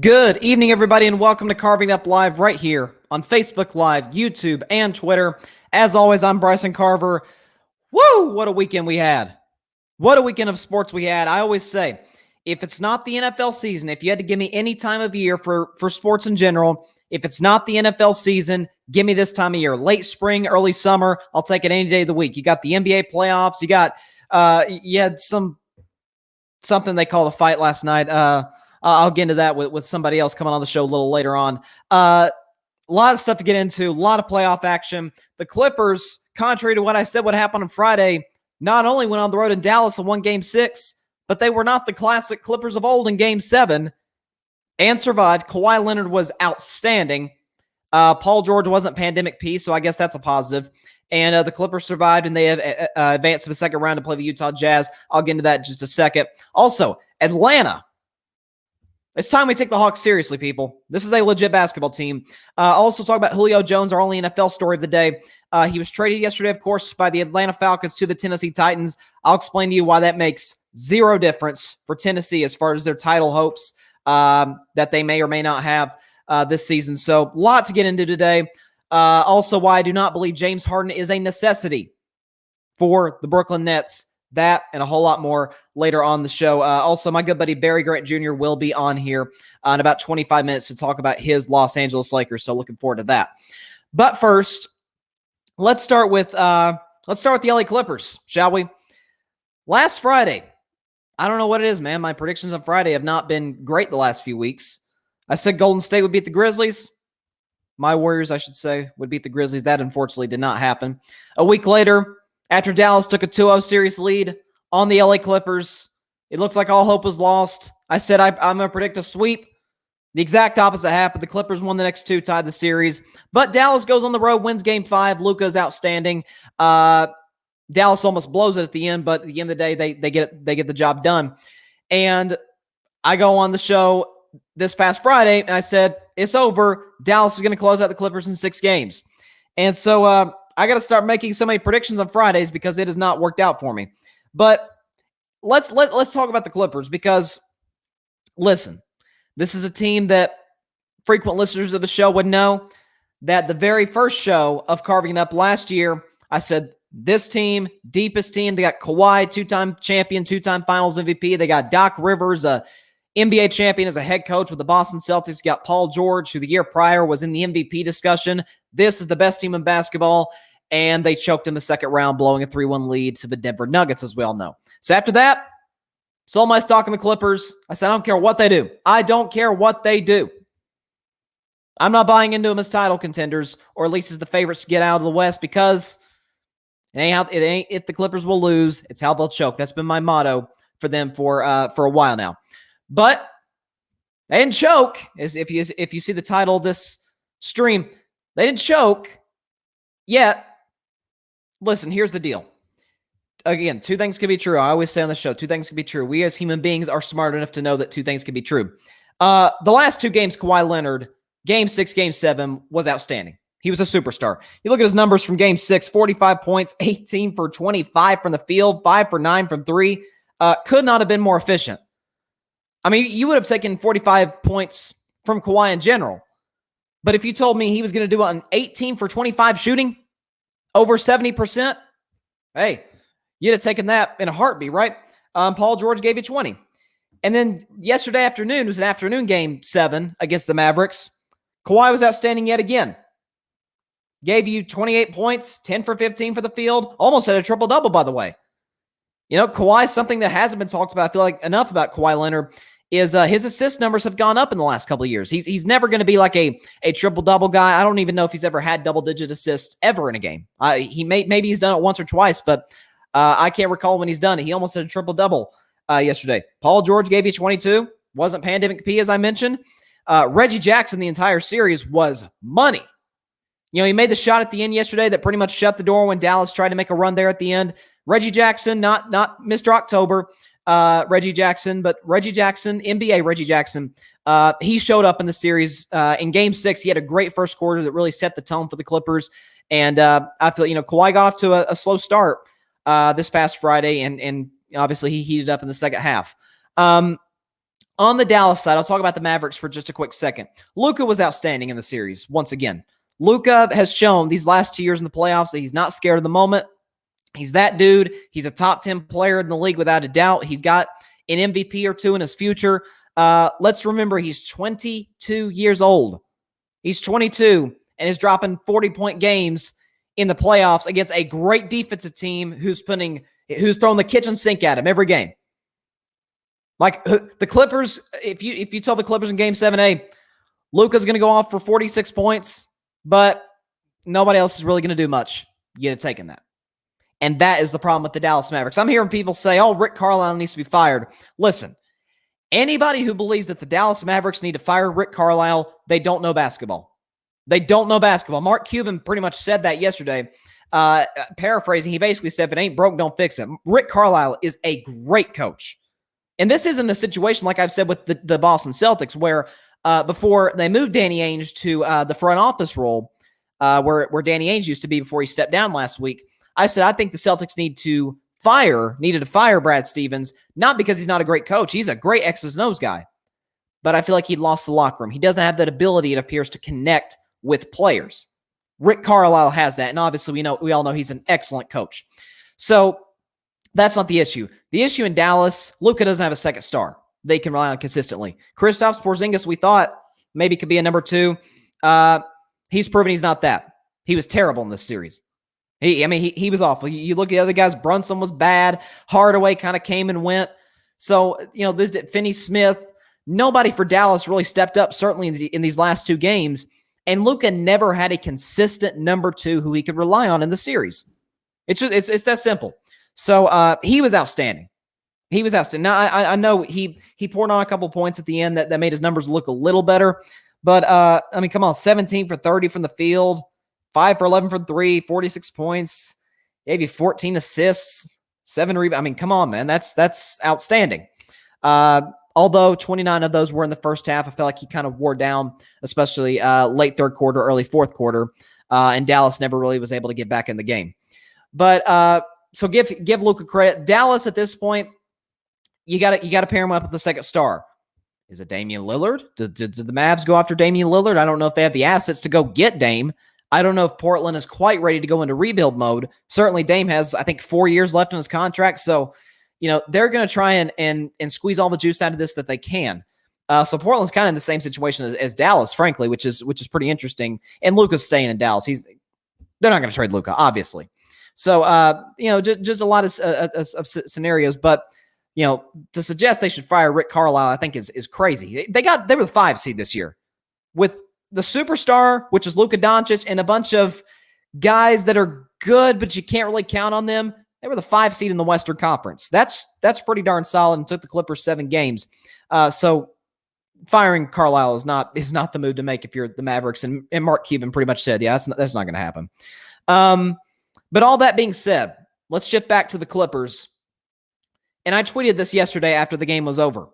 Good evening, everybody, and welcome to Carving Up Live right here on Facebook Live, YouTube, and Twitter. As always, I'm Bryson Carver. Woo! What a weekend we had. What a weekend of sports we had. I always say, if it's not the NFL season, if you had to give me any time of year for sports in general, if it's not the NFL season, give me this time of year. Late spring, early summer, I'll take it any day of the week. You got the NBA playoffs. You had something they called a fight last night. I'll get into that with somebody else coming on the show a little later on. A lot of stuff to get into, a lot of playoff action. The Clippers, contrary to what I said would happen on Friday, not only went on the road in Dallas and won Game 6, but they were not the classic Clippers of old in Game 7 and survived. Kawhi Leonard was outstanding. Paul George wasn't pandemic P, so I guess that's a positive. And the Clippers survived, and they have advanced to the second round to play the Utah Jazz. I'll get into that in just a second. Also, Atlanta. It's time we take the Hawks seriously, people. This is a legit basketball team. Also talk about Julio Jones, our only NFL story of the day. He was traded yesterday, of course, by the Atlanta Falcons to the Tennessee Titans. I'll explain to you why that makes zero difference for Tennessee as far as their title hopes that they may or may not have this season. So a lot to get into today. Also, why I do not believe James Harden is a necessity for the Brooklyn Nets. That and a whole lot more later on the show. Also, my good buddy Barry Grant Jr. will be on here in about 25 minutes to talk about his Los Angeles Lakers. So looking forward to that. But first, let's start with the LA Clippers, shall we? Last Friday, I don't know what it is, man. My predictions on Friday have not been great the last few weeks. I said Golden State would beat the Grizzlies. My Warriors, I should say, would beat the Grizzlies. That unfortunately did not happen. A week later, after Dallas took a 2-0 series lead on the LA Clippers, it looked like all hope was lost. I said I'm going to predict a sweep. The exact opposite happened. The Clippers won the next two, tied the series. But Dallas goes on the road, wins Game 5. Luka's outstanding. Dallas almost blows it at the end, but at the end of the day, they get the job done. And I go on the show this past Friday, and I said, it's over. Dallas is going to close out the Clippers in 6 games. And so I got to start making so many predictions on Fridays because it has not worked out for me. But let's talk about the Clippers because, listen, this is a team that frequent listeners of the show would know that the very first show of Carving It Up last year, I said, this team, deepest team. They got Kawhi, 2-time champion, 2-time finals MVP. They got Doc Rivers, a NBA champion as a head coach with the Boston Celtics. You got Paul George, who the year prior was in the MVP discussion. This is the best team in basketball. And they choked in the second round, blowing a 3-1 lead to the Denver Nuggets, as we all know. So after that, sold my stock in the Clippers. I said, I don't care what they do. I don't care what they do. I'm not buying into them as title contenders, or at least as the favorites to get out of the West, because it ain't if the Clippers will lose, it's how they'll choke. That's been my motto for them for a while now. But they didn't choke. As if you see the title of this stream, they didn't choke yet. Listen, here's the deal. Again, 2 things can be true. I always say on the show, 2 things can be true. We as human beings are smart enough to know that 2 things can be true. The last 2 games, Kawhi Leonard, Game 6, Game 7, was outstanding. He was a superstar. You look at his numbers from Game 6, 45 points, 18 for 25 from the field, 5 for 9 from 3. Could not have been more efficient. I mean, you would have taken 45 points from Kawhi in general. But if you told me he was going to do an 18 for 25 shooting, over 70%, hey, you'd have taken that in a heartbeat, right? Paul George gave you 20. And then yesterday afternoon, it was an afternoon Game 7 against the Mavericks. Kawhi was outstanding yet again. Gave you 28 points, 10 for 15 for the field. Almost had a triple-double, by the way. You know, Kawhi, something that hasn't been talked about, I feel like, enough about Kawhi Leonard is his assist numbers have gone up in the last couple of years. He's never going to be like a triple-double guy. I don't even know if he's ever had double-digit assists ever in a game. Maybe he's done it once or twice, but I can't recall when he's done it. He almost had a triple-double yesterday. Paul George gave you 22. Wasn't pandemic P, as I mentioned. Reggie Jackson, the entire series, was money. You know, he made the shot at the end yesterday that pretty much shut the door when Dallas tried to make a run there at the end. Reggie Jackson, not Mr. October, Reggie Jackson, but Reggie Jackson, NBA Reggie Jackson. He showed up in the series in Game 6. He had a great first quarter that really set the tone for the Clippers. And I feel, Kawhi got off to a slow start this past Friday, and obviously he heated up in the second half. On the Dallas side, I'll talk about the Mavericks for just a quick second. Luka was outstanding in the series once again. Luka has shown these last 2 years in the playoffs that he's not scared of the moment. He's that dude. He's a top 10 player in the league without a doubt. He's got an MVP or two in his future. Let's remember he's 22 years old. He's 22 and is dropping 40-point games in the playoffs against a great defensive team who's throwing the kitchen sink at him every game. Like the Clippers, if you tell the Clippers in Game 7A, Luka's going to go off for 46 points, but nobody else is really going to do much. You'd have taken that. And that is the problem with the Dallas Mavericks. I'm hearing people say, oh, Rick Carlisle needs to be fired. Listen, anybody who believes that the Dallas Mavericks need to fire Rick Carlisle, they don't know basketball. They don't know basketball. Mark Cuban pretty much said that yesterday. Paraphrasing, he basically said, if it ain't broke, don't fix it. Rick Carlisle is a great coach. And this isn't a situation like I've said with the Boston Celtics where before they moved Danny Ainge to the front office role where Danny Ainge used to be before he stepped down last week, I said I think the Celtics needed to fire Brad Stevens, not because he's not a great coach. He's a great X's and O's guy. But I feel like he lost the locker room. He doesn't have that ability, it appears, to connect with players. Rick Carlisle has that, and obviously we all know he's an excellent coach. So that's not the issue. The issue in Dallas, Luka doesn't have a second star they can rely on consistently. Kristaps Porzingis, we thought maybe could be a number 2. He's proven he's not that. He was terrible in this series. He was awful. You look at the other guys, Brunson was bad. Hardaway kind of came and went. So, this Finney-Smith, nobody for Dallas really stepped up, certainly in these last 2 games. And Luka never had a consistent number 2 who he could rely on in the series. It's that simple. So he was outstanding. He was outstanding. Now, I know he poured on a couple points at the end that made his numbers look a little better. But, come on, 17 for 30 from the field, 5 for 11 from 3, 46 points, gave you 14 assists, 7 rebounds. Come on, man. That's outstanding. Although 29 of those were in the first half, I felt like he kind of wore down, especially late third quarter, early fourth quarter, and Dallas never really was able to get back in the game. But so give Luka credit. Dallas at this point, you got to pair him up with the second star. Is it Damian Lillard? Did the Mavs go after Damian Lillard? I don't know if they have the assets to go get Dame. I don't know if Portland is quite ready to go into rebuild mode. Certainly Dame has, I think, 4 years left in his contract. So, they're going to try and squeeze all the juice out of this that they can. So Portland's kind of in the same situation as Dallas, frankly, which is pretty interesting. And Luka's staying in Dallas. They're not going to trade Luka, obviously. So, just a lot of scenarios. But, to suggest they should fire Rick Carlisle, I think is crazy. They were the 5 seed this year with the superstar, which is Luka Doncic, and a bunch of guys that are good, but you can't really count on them. They were the 5 seed in the Western Conference. That's pretty darn solid, and took the Clippers 7 games. So firing Carlisle is not the move to make if you're the Mavericks. And Mark Cuban pretty much said, yeah, that's not going to happen. But all that being said, let's shift back to the Clippers. And I tweeted this yesterday after the game was over.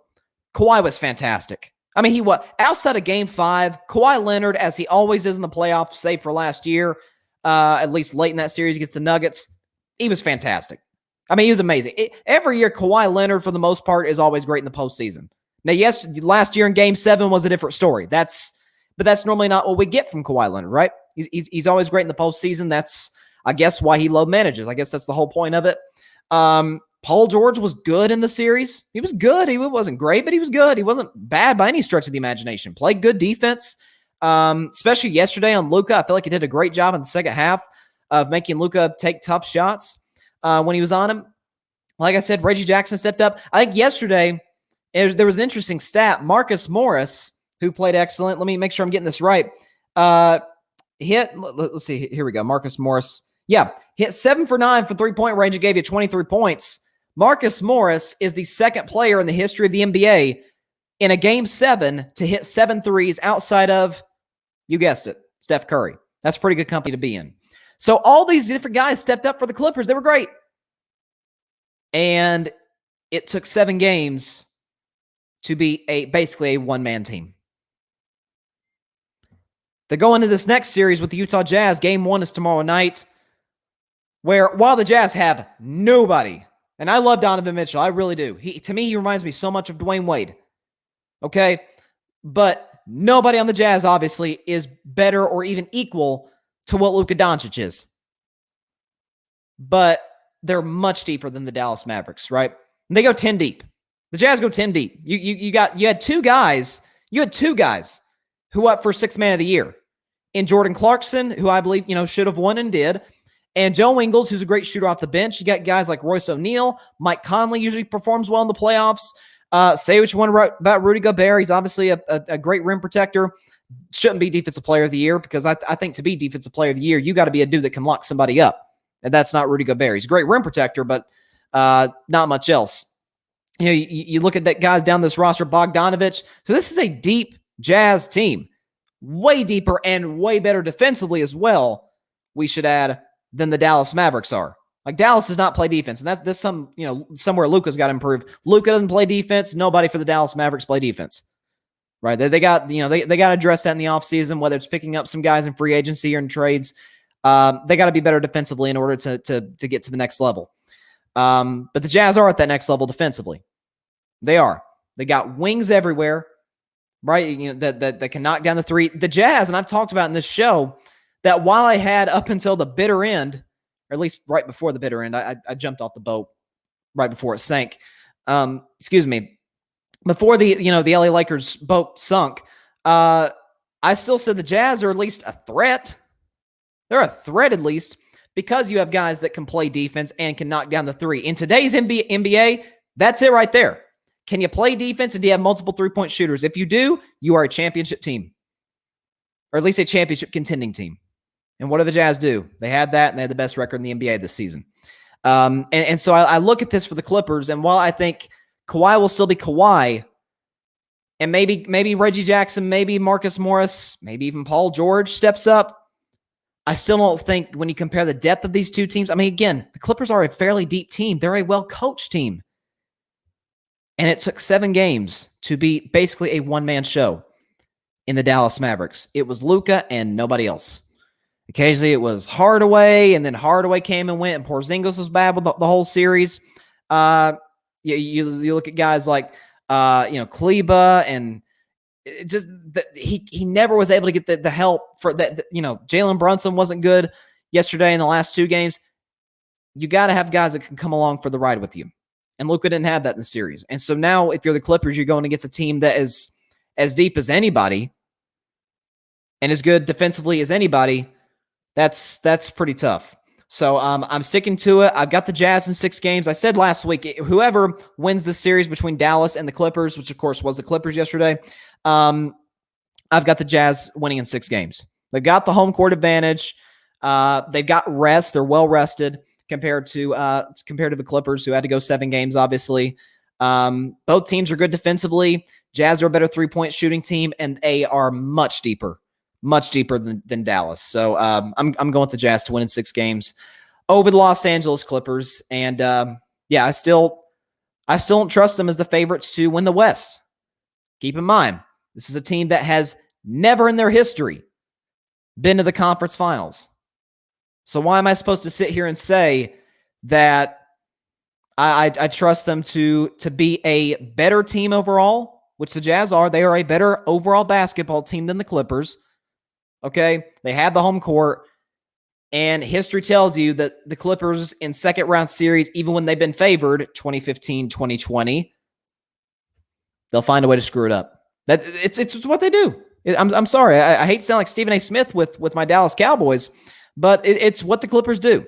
Kawhi was fantastic. He was outside of Game 5. Kawhi Leonard, as he always is in the playoffs, save for last year, at least late in that series against the Nuggets, he was fantastic. He was amazing. Every year, Kawhi Leonard, for the most part, is always great in the postseason. Now, yes, last year in Game 7 was a different story. But that's normally not what we get from Kawhi Leonard, right? He's always great in the postseason. That's, I guess, why he low manages. I guess that's the whole point of it. Paul George was good in the series. He was good. He wasn't great, but he was good. He wasn't bad by any stretch of the imagination. Played good defense, especially yesterday on Luka. I feel like he did a great job in the second half of making Luka take tough shots when he was on him. Like I said, Reggie Jackson stepped up. I think yesterday there was an interesting stat. Marcus Morris, who played excellent. Let me make sure I'm getting this right. Let's see. Here we go. Marcus Morris. Yeah, hit 7 for 9 for three-point range and gave you 23 points. Marcus Morris is the second player in the history of the NBA in a Game 7 to hit 7 threes outside of, you guessed it, Steph Curry. That's pretty good company to be in. So all these different guys stepped up for the Clippers. They were great. And it took 7 games to be basically a one-man team. They go into this next series with the Utah Jazz. Game 1 is tomorrow night, where while the Jazz have nobody, and I love Donovan Mitchell, I really do. To me, he reminds me so much of Dwayne Wade. Okay. But nobody on the Jazz, obviously, is better or even equal to what Luka Doncic is. But they're much deeper than the Dallas Mavericks, right? And they go 10 deep. The Jazz go 10 deep. You had two guys who up for sixth man of the year. In Jordan Clarkson, who I believe, should have won and did. And Joe Ingles, who's a great shooter off the bench. You got guys like Royce O'Neal. Mike Conley usually performs well in the playoffs. Say what you want about Rudy Gobert. He's obviously a great rim protector. Shouldn't be defensive player of the year because I think to be defensive player of the year, you got to be a dude that can lock somebody up. And that's not Rudy Gobert. He's a great rim protector, but not much else. You look at that guys down this roster, Bogdanovich. So this is a deep Jazz team. Way deeper and way better defensively as well, we should add, than the Dallas Mavericks are. Like, Dallas does not play defense, and that's somewhere Luka's got to improve. Luka doesn't play defense. Nobody for the Dallas Mavericks play defense. Right? They got they got to address that in the offseason, whether it's picking up some guys in free agency or in trades. They got to be better defensively in order to get to the next level. But the Jazz are at that next level defensively. They are. They got wings everywhere, right? That can knock down the three. The Jazz, and I've talked about in this show, that while I had up until the bitter end, or at least right before the bitter end, I jumped off the boat right before it sank. Excuse me. Before the LA Lakers boat sunk, I still said the Jazz are at least a threat. They're a threat at least because you have guys that can play defense and can knock down the three. In today's NBA, that's it right there. Can you play defense and do you have multiple three-point shooters? If you do, you are a championship team, or at least a championship contending team. And what do the Jazz do? They had that, and they had the best record in the NBA this season. And so I look at this for the Clippers, and while I think Kawhi will still be Kawhi, and maybe Reggie Jackson, maybe Marcus Morris, maybe even Paul George steps up, I still don't think when you compare the depth of these two teams, I mean, again, the Clippers are a fairly deep team. They're a well-coached team. And it took 7 games to be basically a one-man show in the Dallas Mavericks. It was Luka and nobody else. Occasionally it was Hardaway, and then Hardaway came and went, and Porzingis was bad with the whole series. You look at guys like Kleba, and it just he never was able to get the help for that. Jalen Brunson wasn't good yesterday in the last 2 games. You got to have guys that can come along for the ride with you. And Luka didn't have that in the series. And so now if you're the Clippers, you're going against a team that is as deep as anybody and as good defensively as anybody. That's pretty tough. So I'm sticking to it. I've got the Jazz in 6 games. I said last week, whoever wins this series between Dallas and the Clippers, which of course was the Clippers yesterday, I've got the Jazz winning in 6 games. They've got the home court advantage. They've got rest. They're well rested compared to the Clippers, who had to go 7 games, obviously. Both teams are good defensively. Jazz are a better three-point shooting team, and they are much deeper than Dallas. So I'm going with the Jazz to win in 6 games over the Los Angeles Clippers. And I still don't trust them as the favorites to win the West. Keep in mind, this is a team that has never in their history been to the conference finals. So why am I supposed to sit here and say that I trust them to be a better team overall, which the Jazz are? They are a better overall basketball team than the Clippers. Okay? They have the home court, and history tells you that the Clippers in second-round series, even when they've been favored, 2015, 2020, they'll find a way to screw it up. It's what they do. I'm sorry. I hate to sound like Stephen A. Smith with my Dallas Cowboys, but it's what the Clippers do.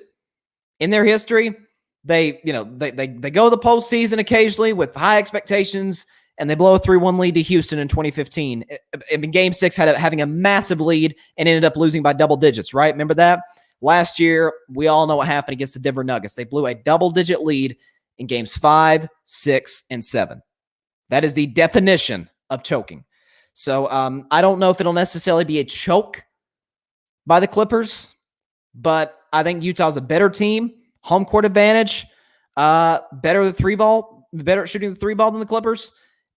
In their history, they go to the postseason occasionally with high expectations, and they blow a 3-1 lead to Houston in 2015. In Game 6, having a massive lead and ended up losing by double digits, right? Remember that? Last year, we all know what happened against the Denver Nuggets. They blew a double-digit lead in Games 5, 6, and 7. That is the definition of choking. So I don't know if it'll necessarily be a choke by the Clippers, but I think Utah's a better team, home court advantage, better at shooting the 3 ball than the Clippers,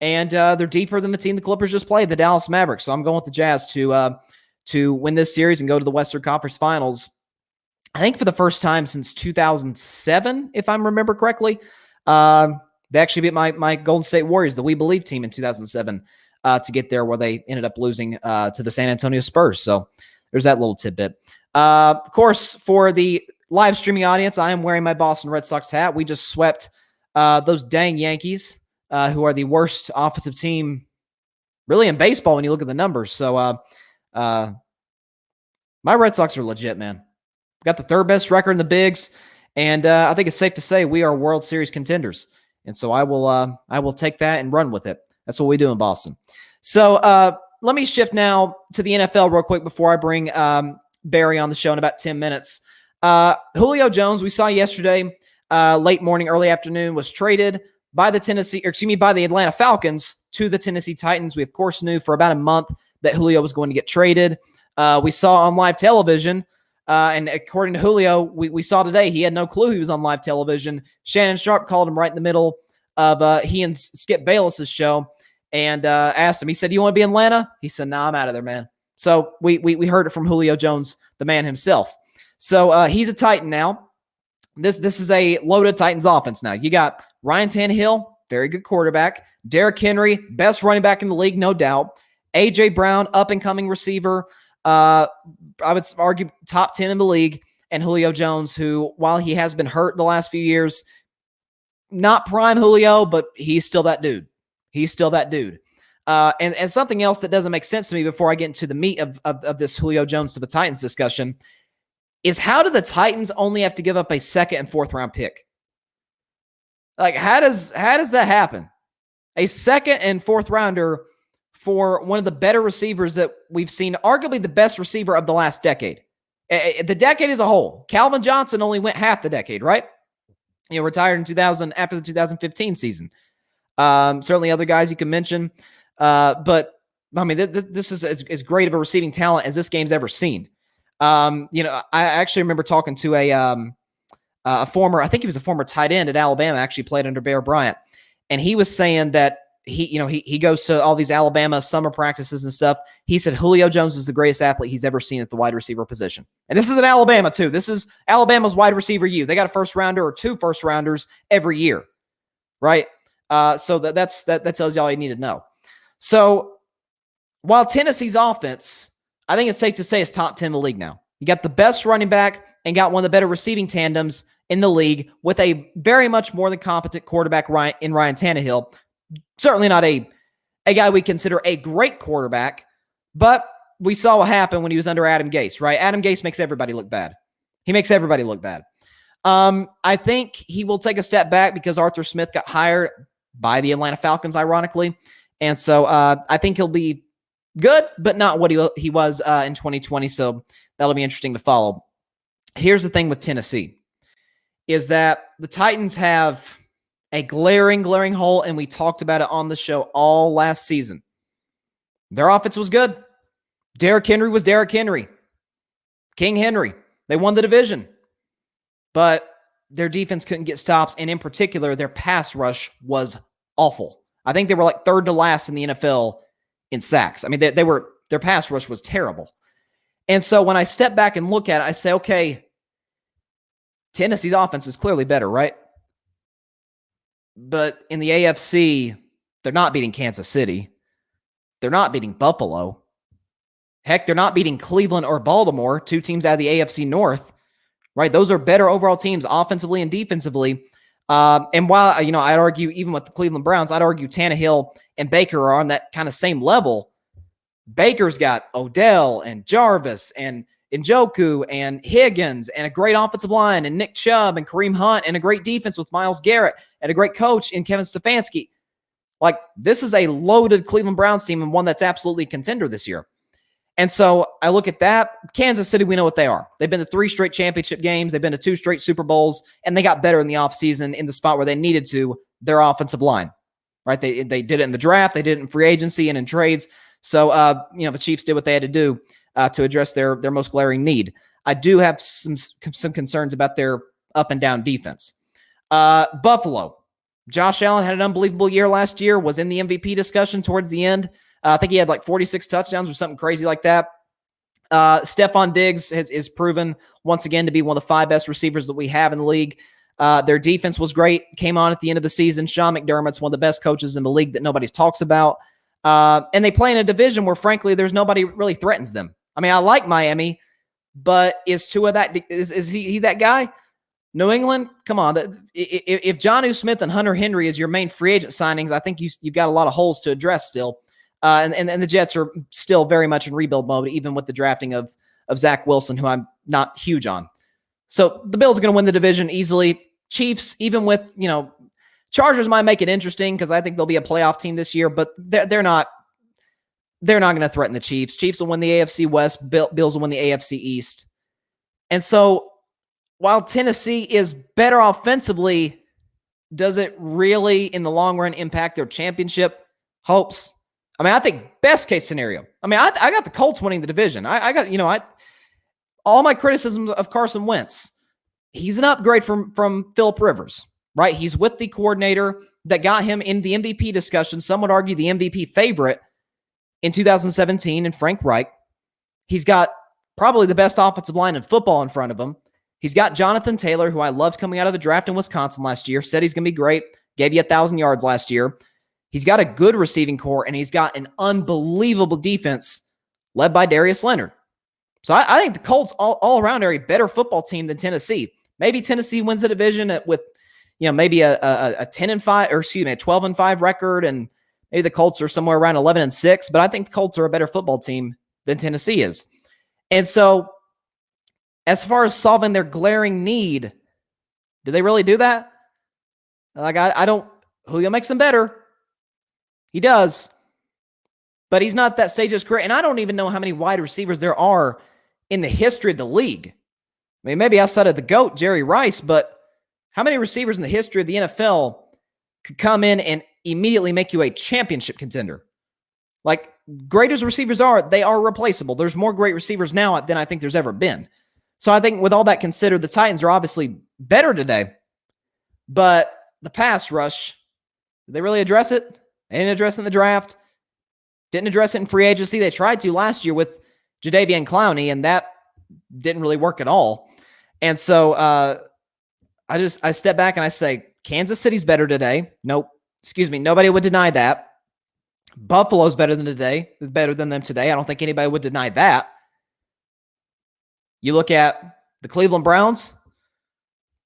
and they're deeper than the team the Clippers just played, the Dallas Mavericks. So I'm going with the Jazz to win this series and go to the Western Conference Finals. I think for the first time since 2007, if I remember correctly. They actually beat my Golden State Warriors, the We Believe team, in 2007. to get there, where they ended up losing to the San Antonio Spurs. So there's that little tidbit. Of course, for the live streaming audience, I am wearing my Boston Red Sox hat. We just swept those dang Yankees, who are the worst offensive team really in baseball when you look at the numbers. So my Red Sox are legit, man. Got the third best record in the bigs, and I think it's safe to say we are World Series contenders. And so I will take that and run with it. That's what we do in Boston. So let me shift now to the NFL real quick before I bring Barry on the show in about 10 minutes. Julio Jones, we saw yesterday, late morning, early afternoon, was traded by the Atlanta Falcons to the Tennessee Titans. We, of course, knew for about a month that Julio was going to get traded. We saw on live television, and according to Julio, we saw today he had no clue he was on live television. Shannon Sharp called him right in the middle of he and Skip Bayless's show and asked him. He said, "You want to be in Atlanta?" He said, "Nah, I'm out of there, man." So we heard it from Julio Jones, the man himself. So he's a Titan now. This is a loaded Titans offense now. You got Ryan Tannehill, very good quarterback. Derrick Henry, best running back in the league, no doubt. A.J. Brown, up-and-coming receiver. I would argue top 10 in the league. And Julio Jones, who, while he has been hurt the last few years, not prime Julio, but he's still that dude. He's still that dude. And something else that doesn't make sense to me before I get into the meat of this Julio Jones to the Titans discussion is, how do the Titans only have to give up a second and fourth round pick? Like, how does that happen? A second and fourth rounder for one of the better receivers that we've seen, arguably the best receiver of the last decade. The decade as a whole. Calvin Johnson only went half the decade, right? Retired in 2000 after the 2015 season. Certainly other guys you can mention. But I mean, this is as great of a receiving talent as this game's ever seen. I actually remember talking to a former, I think he was a former tight end at Alabama, actually played under Bear Bryant. And he was saying that he goes to all these Alabama summer practices and stuff. He said Julio Jones is the greatest athlete he's ever seen at the wide receiver position. And this is in Alabama too. This is Alabama's wide receiver U. They got a first rounder or two first rounders every year. Right. So that tells you all you need to know. So while Tennessee's offense, I think it's safe to say, it's top 10 in the league now. You got the best running back and got one of the better receiving tandems in the league with a very much more than competent quarterback in Ryan Tannehill. Certainly not a guy we consider a great quarterback, but we saw what happened when he was under Adam Gase, right? Adam Gase makes everybody look bad. He makes everybody look bad. I think he will take a step back because Arthur Smith got hired by the Atlanta Falcons, ironically. And so I think he'll be good, but not what he was in 2020. So that'll be interesting to follow. Here's the thing with Tennessee is that the Titans have a glaring hole, and we talked about it on the show all last season. Their offense was good. Derrick Henry was Derrick Henry. King Henry. They won the division. But their defense couldn't get stops, and in particular, their pass rush was awful. I think they were like third to last in the NFL in sacks. I mean, their pass rush was terrible. And so when I step back and look at it, I say, okay, Tennessee's offense is clearly better, right? But in the AFC, they're not beating Kansas City. They're not beating Buffalo. Heck, they're not beating Cleveland or Baltimore, two teams out of the AFC North, right? Those are better overall teams offensively and defensively. And while, I'd argue even with the Cleveland Browns, I'd argue Tannehill and Baker are on that kind of same level. Baker's got Odell and Jarvis and Njoku and Higgins and a great offensive line and Nick Chubb and Kareem Hunt and a great defense with Myles Garrett and a great coach in Kevin Stefanski. Like, this is a loaded Cleveland Browns team and one that's absolutely a contender this year. And so I look at that. Kansas City, we know what they are. They've been to 3 straight championship games. They've been to 2 straight Super Bowls, and they got better in the offseason in the spot where they needed to, their offensive line. Right? They did it in the draft. They did it in free agency and in trades. So, the Chiefs did what they had to do to address their most glaring need. I do have some concerns about their up and down defense. Buffalo. Josh Allen had an unbelievable year last year, was in the MVP discussion towards the end. I think he had like 46 touchdowns or something crazy like that. Stephon Diggs is proven once again to be one of the 5 best receivers that we have in the league. Their defense was great, came on at the end of the season. Sean McDermott's one of the best coaches in the league that nobody talks about. And they play in a division where, frankly, there's nobody really threatens them. I mean, I like Miami, but is Tua is he that guy? New England, come on. If Jonnu Smith and Hunter Henry is your main free agent signings, I think you've got a lot of holes to address still. And the Jets are still very much in rebuild mode, even with the drafting of Zach Wilson, who I'm not huge on. So the Bills are going to win the division easily. Chiefs, even with, Chargers might make it interesting because I think they'll be a playoff team this year, but they're not going to threaten the Chiefs. Chiefs will win the AFC West. Bills will win the AFC East. And so while Tennessee is better offensively, does it really, in the long run, impact their championship hopes? I mean, I think best case scenario. I mean, I got the Colts winning the division. I got, all my criticisms of Carson Wentz. He's an upgrade from Phillip Rivers, right? He's with the coordinator that got him in the MVP discussion. Some would argue the MVP favorite in 2017 and Frank Reich. He's got probably the best offensive line in football in front of him. He's got Jonathan Taylor, who I loved coming out of the draft in Wisconsin last year, said he's going to be great, gave you 1,000 yards last year. He's got a good receiving core, and he's got an unbelievable defense led by Darius Leonard. So I think the Colts all around are a better football team than Tennessee. Maybe Tennessee wins the division with, maybe a 10-5, or excuse me, a 12-5 record, and maybe the Colts are somewhere around 11-6. But I think the Colts are a better football team than Tennessee is. And so, as far as solving their glaring need, do they really do that? Like, I don't. Julio makes them better. He does. But he's not that stage of his career. And I don't even know how many wide receivers there are in the history of the league. I mean, maybe outside of the GOAT, Jerry Rice, but how many receivers in the history of the NFL could come in and immediately make you a championship contender? Like, great as receivers are, they are replaceable. There's more great receivers now than I think there's ever been. So I think with all that considered, the Titans are obviously better today. But the pass rush, did they really address it? They didn't address it in the draft. Didn't address it in free agency. They tried to last year with Jadeveon Clowney, and that didn't really work at all. And so I step back and I say, Kansas City's better today. Nope. Excuse me. Nobody would deny that. Buffalo's better than them today. I don't think anybody would deny that. You look at the Cleveland Browns.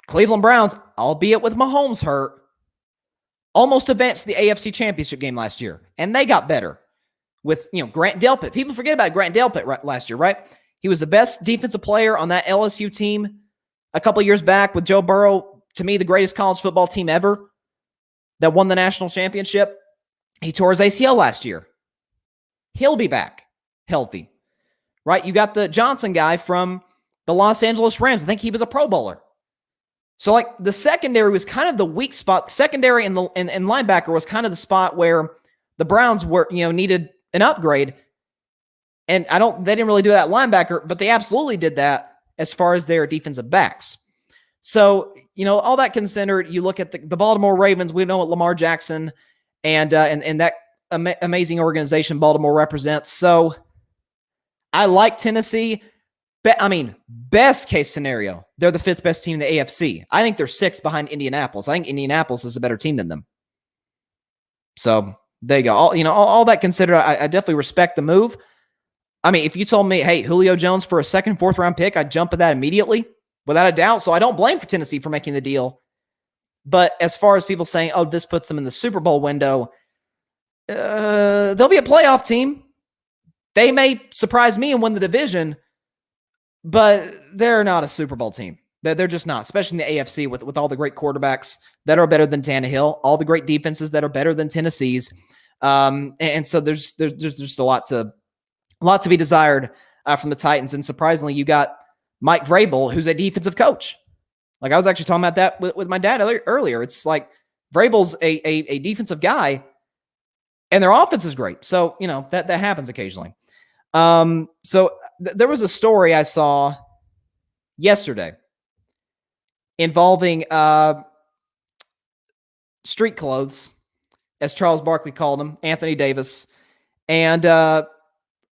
Cleveland Browns, albeit with Mahomes hurt, almost advanced to the AFC Championship game last year, and they got better with, Grant Delpit. People forget about Grant Delpit last year, right? He was the best defensive player on that LSU team a couple years back with Joe Burrow, to me, the greatest college football team ever that won the national championship. He tore his ACL last year. He'll be back healthy, right? You got the Johnson guy from the Los Angeles Rams. I think he was a Pro Bowler. So, like, the secondary was kind of the weak spot. The secondary and linebacker was kind of the spot where the Browns were, needed an upgrade. And they didn't really do that linebacker, but they absolutely did that as far as their defensive backs. So, all that considered, you look at the Baltimore Ravens. We know what Lamar Jackson and that amazing organization Baltimore represents. So, I like Tennessee. Best case scenario, they're the fifth best team in the AFC. I think they're sixth behind Indianapolis. I think Indianapolis is a better team than them. So there you go. All that considered, I definitely respect the move. I mean, if you told me, hey, Julio Jones for a second, fourth round pick, I'd jump at that immediately, without a doubt. So I don't blame for Tennessee for making the deal. But as far as people saying, oh, this puts them in the Super Bowl window, they'll be a playoff team. They may surprise me and win the division, but they're not a Super Bowl team. They're just not, especially in the AFC with all the great quarterbacks that are better than Tannehill, all the great defenses that are better than Tennessee's. And so there's just a lot to be desired from the Titans. And surprisingly, you got Mike Vrabel, who's a defensive coach. Like, I was actually talking about that with my dad earlier. It's like Vrabel's a defensive guy, and their offense is great. So, that happens occasionally. There was a story I saw yesterday involving street clothes, as Charles Barkley called them, Anthony Davis. And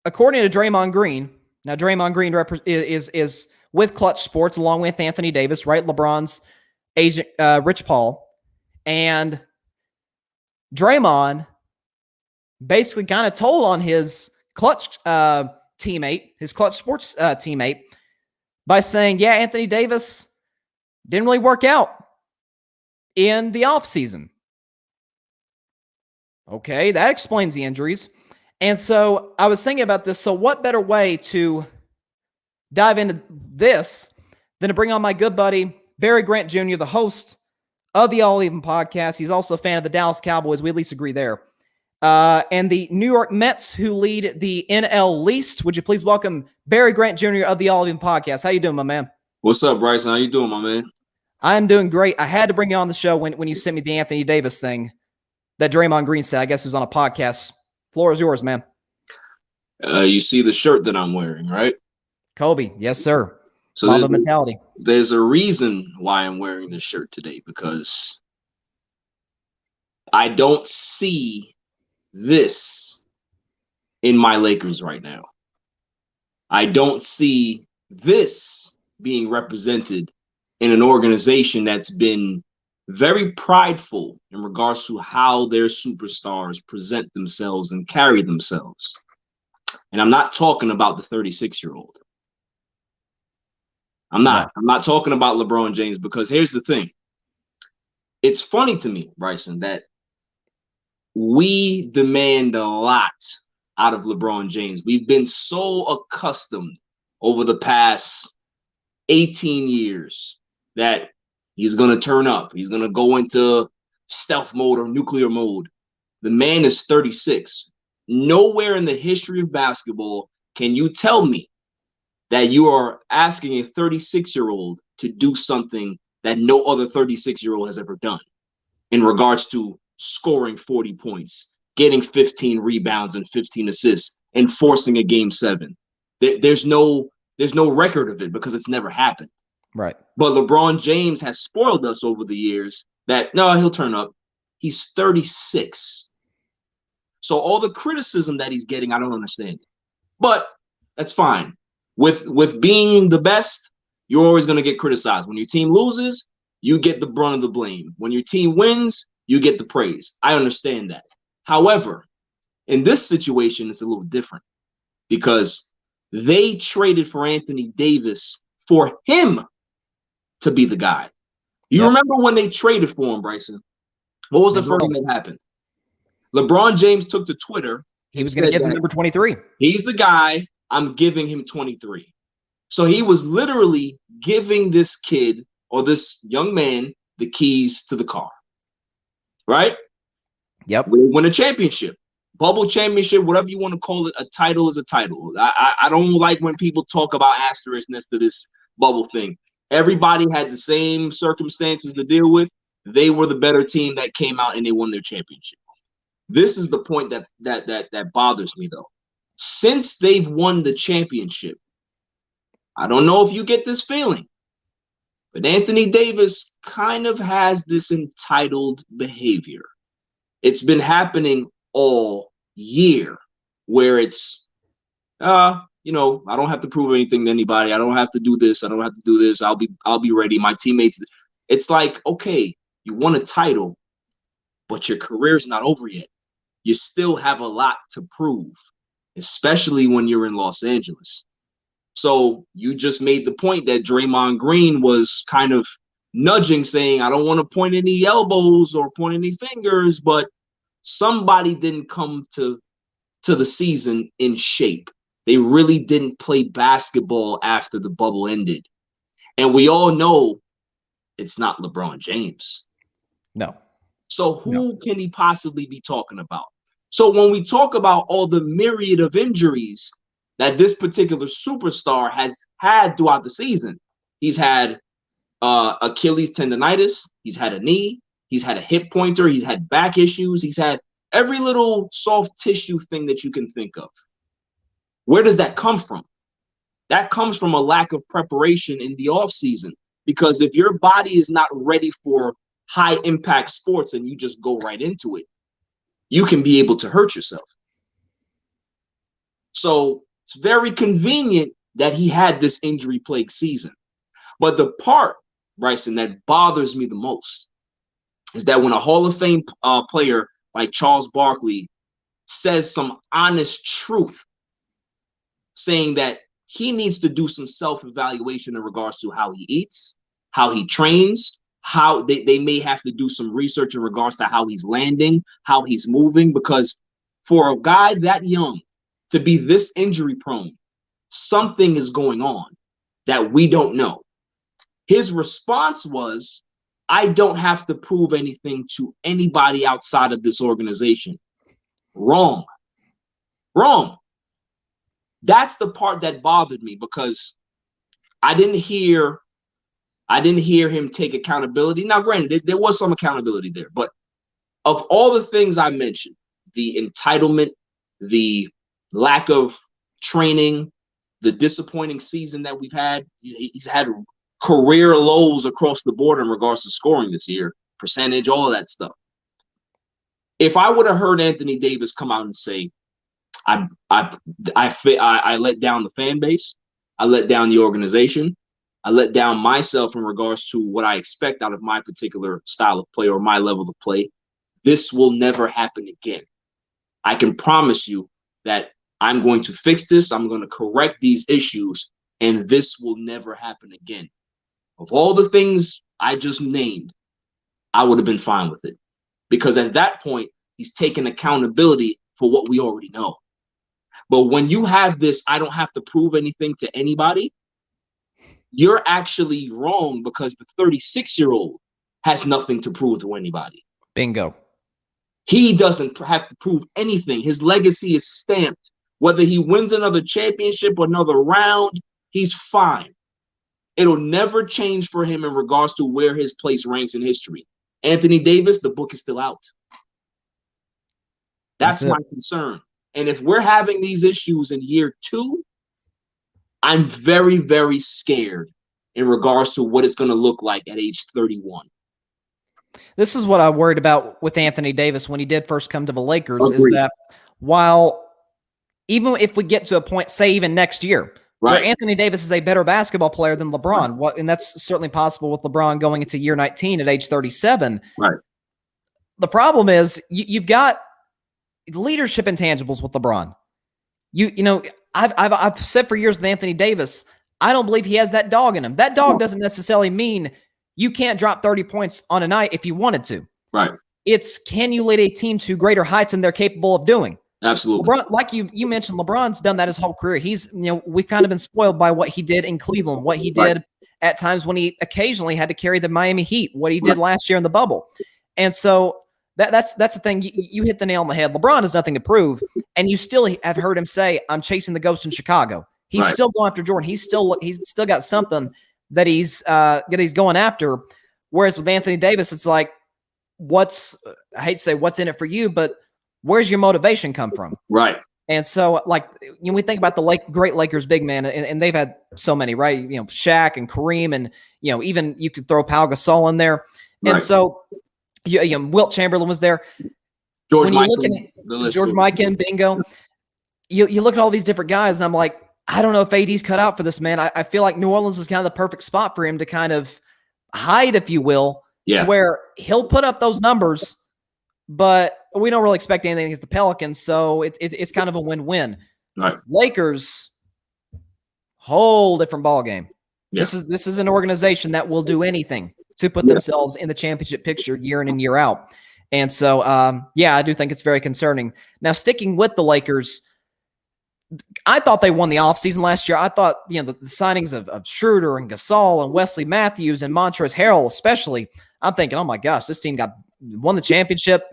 according to Draymond Green, now Draymond Green is with Clutch Sports along with Anthony Davis, right? LeBron's agent, Rich Paul. And Draymond basically kind of told on his Clutch teammate, his Clutch Sports teammate, by saying, yeah, Anthony Davis didn't really work out in the offseason. Okay, that explains the injuries. And so I was thinking about this. So what better way to dive into this than to bring on my good buddy, Barry Grant Jr., the host of the All Even podcast. He's also a fan of the Dallas Cowboys. We at least agree there. And the New York Mets, who lead the NL Least. Would you please welcome Barry Grant Jr. of the All Even podcast? How you doing, my man? What's up, Bryson? How you doing, my man? I'm doing great. I had to bring you on the show when you sent me the Anthony Davis thing that Draymond Green said. I guess it was on a podcast. Floor is yours, man. You see the shirt that I'm wearing, right? Kobe. Yes, sir. So Mamba mentality. There's a reason why I'm wearing this shirt today, because I don't see this in my Lakers right now. I don't see this being represented in an organization that's been very prideful in regards to how their superstars present themselves and carry themselves. And I'm not talking about the 36-year-old. I'm not talking about LeBron James, because here's the thing. It's funny to me, Bryson, that we demand a lot out of LeBron James. We've been so accustomed over the past 18 years that he's going to turn up. He's going to go into stealth mode or nuclear mode. The man is 36. Nowhere in the history of basketball can you tell me that you are asking a 36-year-old to do something that no other 36-year-old has ever done in regards to scoring 40 points, getting 15 rebounds and 15 assists, and forcing a game 7. There's no record of it, because it's never happened. Right. But LeBron James has spoiled us over the years that, no, he'll turn up. He's 36. So all the criticism that he's getting, I don't understand. But that's fine. With being the best, you're always going to get criticized. When your team loses, you get the brunt of the blame. When your team wins, you get the praise. I understand that. However, in this situation, it's a little different, because they traded for Anthony Davis for him to be the guy. You remember when they traded for him, Bryson? What was the first thing that happened? LeBron James took to Twitter. He was going to give him number 23. He's the guy. I'm giving him 23. So he was literally giving this kid, or this young man, the keys to the car. Right? Yep. We win a championship. Bubble championship, whatever you want to call it. A title is a title. I don't like when people talk about asterisk next to this bubble thing. Everybody had the same circumstances to deal with. They were the better team that came out and they won their championship. This is the point that bothers me, though. Since they've won the championship, I don't know if you get this feeling, but Anthony Davis kind of has this entitled behavior. It's been happening all year, where it's, I don't have to prove anything to anybody. I don't have to do this. I don't have to do this. I'll be ready. My teammates. It's like, okay, you won a title, but your career's not over yet. You still have a lot to prove, especially when you're in Los Angeles. So you just made the point that Draymond Green was kind of nudging, saying, I don't want to point any elbows or point any fingers, but somebody didn't come to the season in shape. They really didn't play basketball after the bubble ended. And we all know it's not LeBron James. No. So who can he possibly be talking about? So when we talk about all the myriad of injuries that this particular superstar has had throughout the season, he's had Achilles tendonitis, he's had a knee, he's had a hip pointer, he's had back issues, he's had every little soft tissue thing that you can think of. Where does that come from? That comes from a lack of preparation in the offseason. Because if your body is not ready for high impact sports and you just go right into it, you can be able to hurt yourself. So it's very convenient that he had this injury plagued season. But the part, Bryson, that bothers me the most is that when a Hall of Fame player like Charles Barkley says some honest truth, saying that he needs to do some self-evaluation in regards to how he eats, how he trains, how they may have to do some research in regards to how he's landing, how he's moving, because for a guy that young to be this injury prone, something is going on that we don't know. His response was, I don't have to prove anything to anybody outside of this organization. Wrong. Wrong. That's the part that bothered me, because I didn't hear him take accountability. Now, granted, there was some accountability there, but of all the things I mentioned, the entitlement, the lack of training, the disappointing season that we've had, he's had career lows across the board in regards to scoring this year, percentage, all of that stuff. If I would have heard Anthony Davis come out and say, I let down the fan base, I let down the organization, I let down myself in regards to what I expect out of my particular style of play or my level of play, this will never happen again. I can promise you that I'm going to fix this. I'm going to correct these issues, and this will never happen again. Of all the things I just named, I would have been fine with it, because at that point, he's taken accountability for what we already know. But when you have this, I don't have to prove anything to anybody, you're actually wrong, because the 36-year-old has nothing to prove to anybody. Bingo. He doesn't have to prove anything. His legacy is stamped. Whether he wins another championship or another round, he's fine. It'll never change for him in regards to where his place ranks in history. Anthony Davis, the book is still out. That's my concern. And if we're having these issues in year 2, I'm very, very scared in regards to what it's going to look like at age 31. This is what I worried about with Anthony Davis when he did first come to the Lakers. Agreed. Is that while even if we get to a point, say even next year, where Anthony Davis is a better basketball player than LeBron, and that's certainly possible with LeBron going into year 19 at age 37. Right. The problem is you've got leadership intangibles with LeBron. You know, I've said for years with Anthony Davis, I don't believe he has that dog in him. That dog doesn't necessarily mean you can't drop 30 points on a night if you wanted to. Right. It's, can you lead a team to greater heights than they're capable of doing? Absolutely. LeBron, like you mentioned, LeBron's done that his whole career. He's, we've kind of been spoiled by what he did in Cleveland, what he did at times when he occasionally had to carry the Miami Heat, what he did last year in the bubble. And so that's the thing. You hit the nail on the head. LeBron has nothing to prove, and you still have heard him say, "I'm chasing the ghost in Chicago." He's still going after Jordan. He's still got something that he's going after. Whereas with Anthony Davis, it's like, I hate to say what's in it for you, but where's your motivation come from? Right. And so, like, we think about the great Lakers big man, and they've had so many, right? Shaq and Kareem, and even you could throw Pau Gasol in there. And so, Wilt Chamberlain was there. George Mikan, bingo. You look at all these different guys, and I'm like, I don't know if AD's cut out for this, man. I feel like New Orleans was kind of the perfect spot for him to kind of hide, if you will, to where he'll put up those numbers, but we don't really expect anything against the Pelicans, so it's kind of a win-win. Right. Lakers, whole different ballgame. Yeah. This is an organization that will do anything to put themselves in the championship picture year in and year out. And so, I do think it's very concerning. Now, sticking with the Lakers, I thought they won the offseason last year. I thought, the signings of Schroeder and Gasol and Wesley Matthews and Montrezl Harrell especially, I'm thinking, oh my gosh, this team won the championship,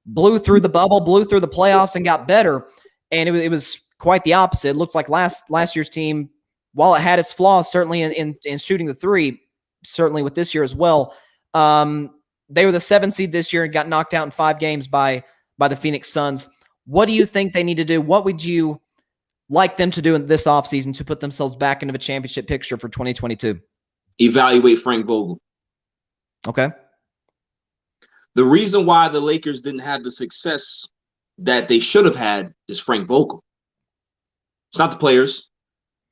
blew through the bubble, blew through the playoffs, and got better. And it was quite the opposite. It looks like last year's team, while it had its flaws, certainly in shooting the three, certainly with this year as well, they were the 7th seed this year and got knocked out in 5 games by the Phoenix Suns. What do you think they need to do? What would you like them to do in this offseason to put themselves back into a championship picture for 2022? Evaluate Frank Vogel. Okay. The reason why the Lakers didn't have the success that they should have had is Frank Vogel. It's not the players.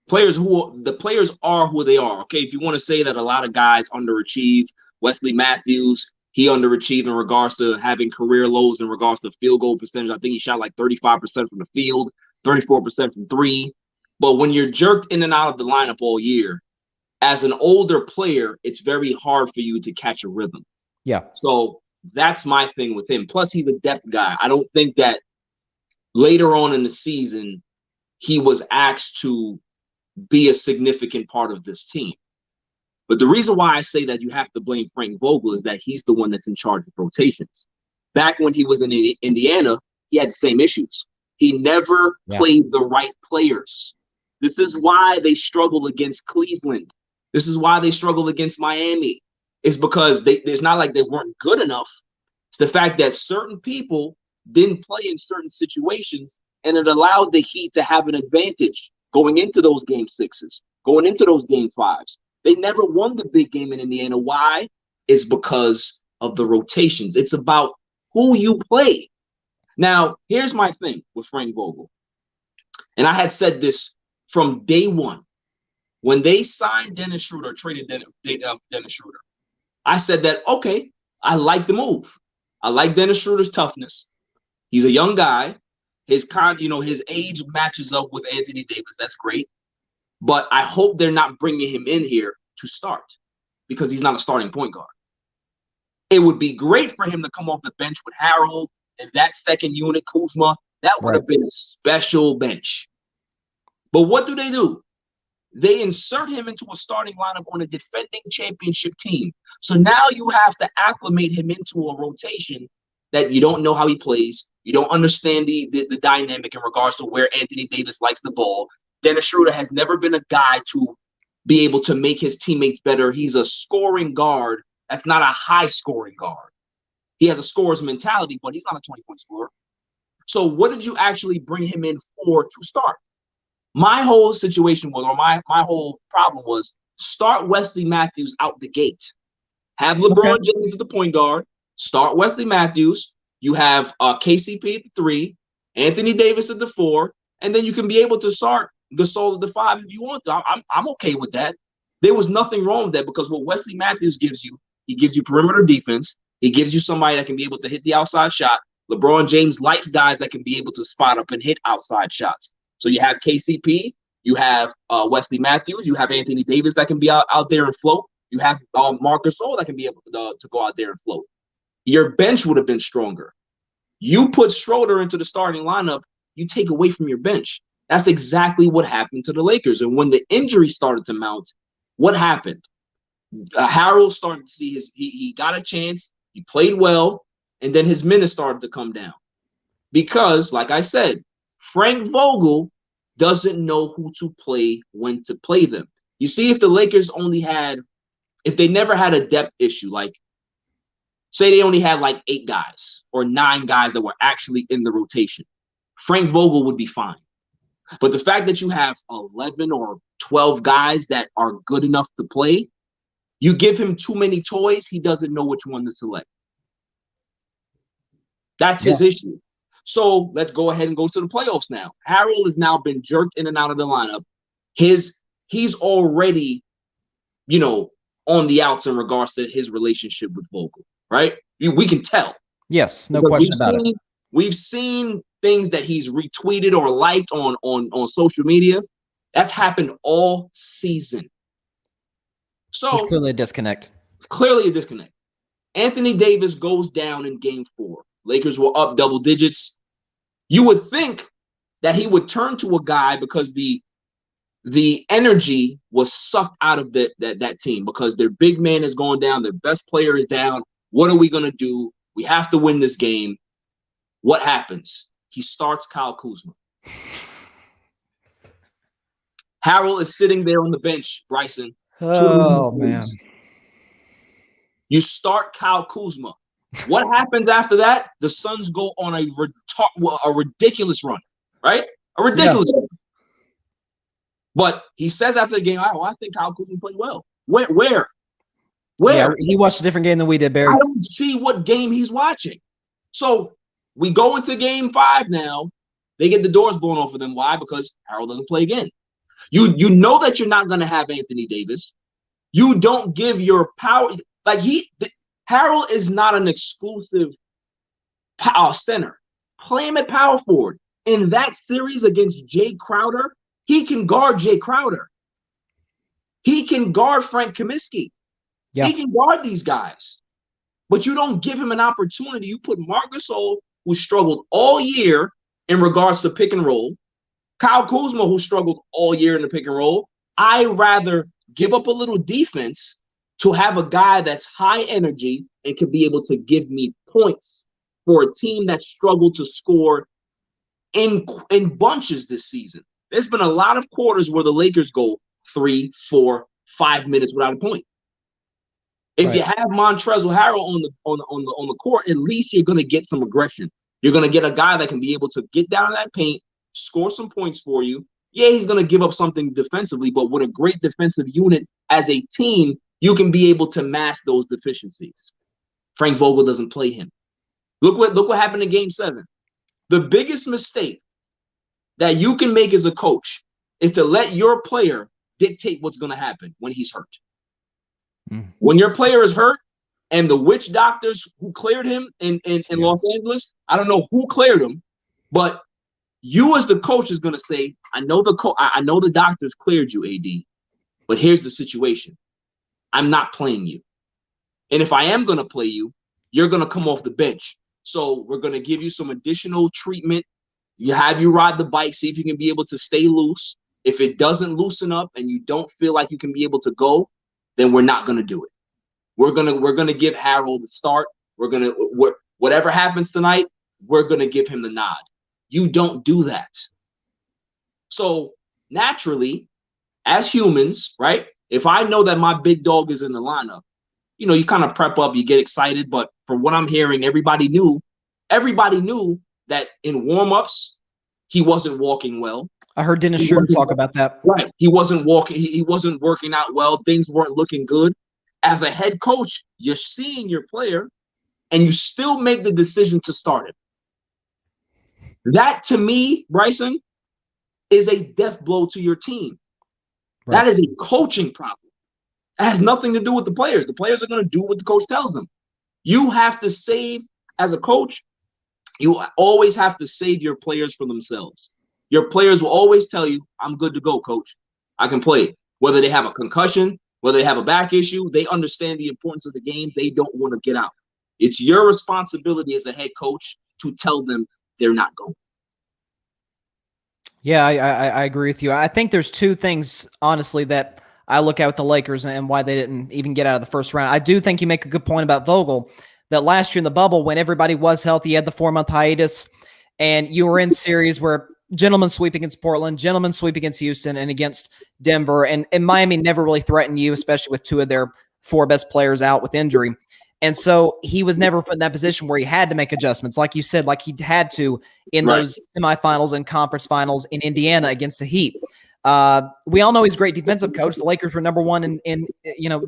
The players are who they are. Okay, if you want to say that a lot of guys underachieved, Wesley Matthews, he underachieved in regards to having career lows in regards to field goal percentage. I think he shot like 35% from the field, 34% from three. But when you're jerked in and out of the lineup all year, as an older player, it's very hard for you to catch a rhythm. Yeah. So that's my thing with him. Plus, he's a depth guy. I don't think that later on in the season, he was asked to be a significant part of this team. But the reason why I say that you have to blame Frank Vogel is that he's the one that's in charge of rotations. Back when he was in Indiana, he had the same issues. He never played the right players. This is why they struggle against Cleveland. This is why they struggle against Miami. It's because it's not like they weren't good enough. It's the fact that certain people didn't play in certain situations, and it allowed the Heat to have an advantage going into those game sixes, going into those game fives. They never won the big game in Indiana. Why? It's because of the rotations. It's about who you play. Now, here's my thing with Frank Vogel. And I had said this from day one. When they signed Dennis Schroeder, traded Dennis Schroeder, I said that, okay, I like the move. I like Dennis Schroeder's toughness. He's a young guy. His age matches up with Anthony Davis. That's great. But I hope they're not bringing him in here to start because he's not a starting point guard. It would be great for him to come off the bench with Harold and that second unit, Kuzma. That would have been a special bench. But what do? They insert him into a starting lineup on a defending championship team. So now you have to acclimate him into a rotation that you don't know how he plays. You don't understand the dynamic in regards to where Anthony Davis likes the ball. Dennis Schroeder has never been a guy to be able to make his teammates better. He's a scoring guard. That's not a high-scoring guard. He has a scorer's mentality, but he's not a 20-point scorer. So what did you actually bring him in for to start? My whole situation was, or my whole problem was, start Wesley Matthews out the gate. Have LeBron James as the point guard. Start Wesley Matthews. You have KCP at the 3, Anthony Davis at the 4, and then you can be able to start Gasol at the 5 if you want to. I'm okay with that. There was nothing wrong with that because what Wesley Matthews gives you, he gives you perimeter defense. He gives you somebody that can be able to hit the outside shot. LeBron James likes guys that can be able to spot up and hit outside shots. So you have KCP, you have Wesley Matthews, you have Anthony Davis that can be out there and float. You have Marc Gasol that can be able to go out there and float. Your bench would have been stronger. You put Schroeder into the starting lineup, you take away from your bench. That's exactly what happened to the Lakers. And when the injury started to mount, what happened? Harold started to see he got a chance, he played well, and then his minutes started to come down. Because, like I said, Frank Vogel doesn't know who to play, when to play them. You see, if the Lakers if they never had a depth issue, like say they only had like 8 guys or 9 guys that were actually in the rotation, Frank Vogel would be fine. But the fact that you have 11 or 12 guys that are good enough to play, you give him too many toys, he doesn't know which one to select. That's his issue. So let's go ahead and go to the playoffs now. Harold has now been jerked in and out of the lineup. He's already, on the outs in regards to his relationship with Vogel, right? We can tell. Yes, no question about it. We've seen things that he's retweeted or liked on social media. That's happened all season. So there's clearly a disconnect. Anthony Davis goes down in game 4. Lakers were up double digits. You would think that he would turn to a guy because the energy was sucked out of that team because their big man is going down, their best player is down. What are we going to do? We have to win this game. What happens? He starts Kyle Kuzma. Harold is sitting there on the bench, Bryson. Oh, man. You start Kyle Kuzma. What happens after that? The Suns go on a ridiculous run, right? A ridiculous run. But he says after the game, I think Kyle Kuzma played well. Where? Yeah, he watched a different game than we did, Barry. I don't see what game he's watching. So we go into game 5 now. They get the doors blown off of them. Why? Because Harold doesn't play again. You know that you're not going to have Anthony Davis. You don't give your power. Harold is not an exclusive center. Play him at power forward. In that series against Jay Crowder, he can guard Jay Crowder. He can guard Frank Kaminsky. Yeah. He can guard these guys. But you don't give him an opportunity. You put Marc Gasol, who struggled all year in regards to pick and roll, Kyle Kuzma, who struggled all year in the pick and roll. I rather give up a little defense to have a guy that's high energy and can be able to give me points for a team that struggled to score in bunches this season. There's been a lot of quarters where the Lakers go 3, 4, 5 minutes without a point. If you have Montrezl Harrell on the court, at least you're going to get some aggression. You're going to get a guy that can be able to get down in that paint, score some points for you. Yeah, he's going to give up something defensively, but with a great defensive unit as a team, you can be able to mask those deficiencies. Frank Vogel doesn't play him. Look what happened in Game 7. The biggest mistake that you can make as a coach is to let your player dictate what's going to happen when he's hurt. When your player is hurt and the witch doctors who cleared him in Los Angeles, I don't know who cleared him, but you as the coach is going to say, I know the doctors cleared you, AD, but here's the situation. I'm not playing you. And if I am going to play you, you're going to come off the bench. So we're going to give you some additional treatment. You ride the bike, see if you can be able to stay loose. If it doesn't loosen up and you don't feel like you can be able to go, then we're not going to do it. We're going to give Harold the start. Whatever happens tonight, we're going to give him the nod. You don't do that. So naturally, as humans, right? If I know that my big dog is in the lineup, you kind of prep up, you get excited. But from what I'm hearing, everybody knew that in warm-ups, he wasn't walking well. I heard Dennis Schroeder talk about that. Right. He wasn't walking. He wasn't working out well. Things weren't looking good. As a head coach, you're seeing your player and you still make the decision to start him. That, to me, Bryson, is a death blow to your team. Right. That is a coaching problem. It has nothing to do with the players. The players are going to do what the coach tells them. You have to save, as a coach, you always have to save your players for themselves. Your players will always tell you, I'm good to go, coach. I can play. Whether they have a concussion, whether they have a back issue, they understand the importance of the game. They don't want to get out. It's your responsibility as a head coach to tell them they're not going. Yeah, I agree with you. I think there's two things, honestly, that I look at with the Lakers and why they didn't even get out of the first round. I do think you make a good point about Vogel, that last year in the bubble, when everybody was healthy, you had the 4-month hiatus, and you were in series where gentlemen sweep against Portland, gentlemen sweep against Houston and against Denver, and Miami never really threatened you, especially with 2 of their 4 best players out with injury. And so he was never put in that position where he had to make adjustments, like you said, like he had to in those semifinals and conference finals in Indiana against the Heat. We all know he's a great defensive coach. The Lakers were number 1 in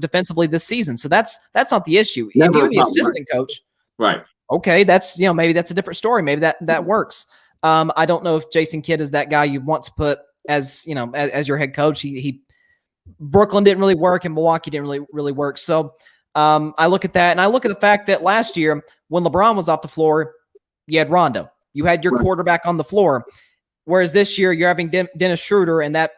defensively this season, so that's not the issue. If you're the assistant coach, right? Okay, that's maybe that's a different story. Maybe that works. I don't know if Jason Kidd is that guy you want to put as as your head coach. He Brooklyn didn't really work and Milwaukee didn't really work. So I look at that and I look at the fact that last year when LeBron was off the floor, you had Rondo. You had your quarterback on the floor. Whereas this year you're having Dennis Schroeder, and that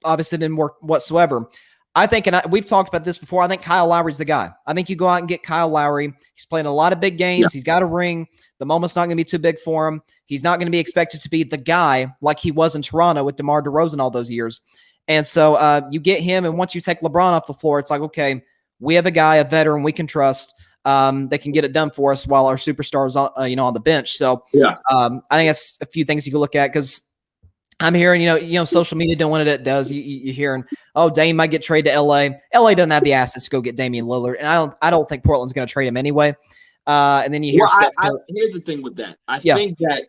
obviously didn't work whatsoever. I think, and we've talked about this before, I think Kyle Lowry's the guy. I think you go out and get Kyle Lowry. He's playing a lot of big games. Yeah. He's got a ring. The moment's not going to be too big for him. He's not going to be expected to be the guy like he was in Toronto with DeMar DeRozan all those years. And so you get him, and once you take LeBron off the floor, it's like, okay, we have a guy, a veteran we can trust that can get it done for us while our superstars, on the bench. So I think that's a few things you can look at, because I'm hearing, social media doing what it does. You're hearing, Dame might get traded to LA. LA doesn't have the assets to go get Damian Lillard, and I don't think Portland's going to trade him anyway. And then you hear stuff. Here's the thing with that. I think that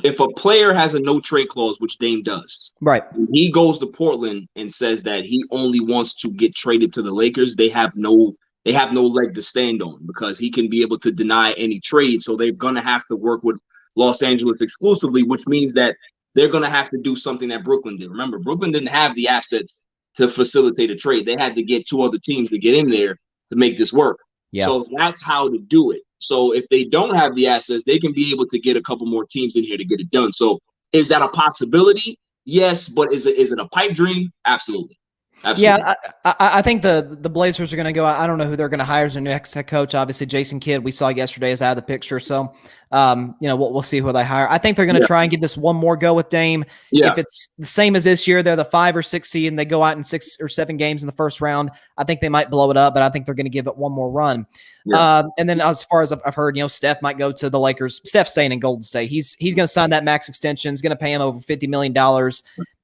if a player has a no trade clause, which Dame does, right? He goes to Portland and says that he only wants to get traded to the Lakers. They have no leg to stand on, because he can be able to deny any trade. So they're going to have to work with Los Angeles exclusively, which means that they're going to have to do something that Brooklyn did. Remember, Brooklyn didn't have the assets to facilitate a trade. They had to get 2 other teams to get in there to make this work. Yeah. So that's how to do it. So if they don't have the assets, they can be able to get a couple more teams in here to get it done. So is that a possibility? Yes, but is it a pipe dream? Absolutely. Absolutely. Yeah, I think the Blazers are going to go. I don't know who they're going to hire as their next head coach. Obviously, Jason Kidd we saw yesterday is out of the picture, so we'll see who they hire. I think they're going to try and give this one more go with Dame. Yeah. If it's the same as this year, they're the 5 or 6 seed and they go out in 6 or 7 games in the first round. I think they might blow it up, but I think they're going to give it one more run. Yeah. And then as far as I've heard, Steph might go to the Lakers. Steph's staying in Golden State. He's going to sign that max extension. He's going to pay him over $50 million.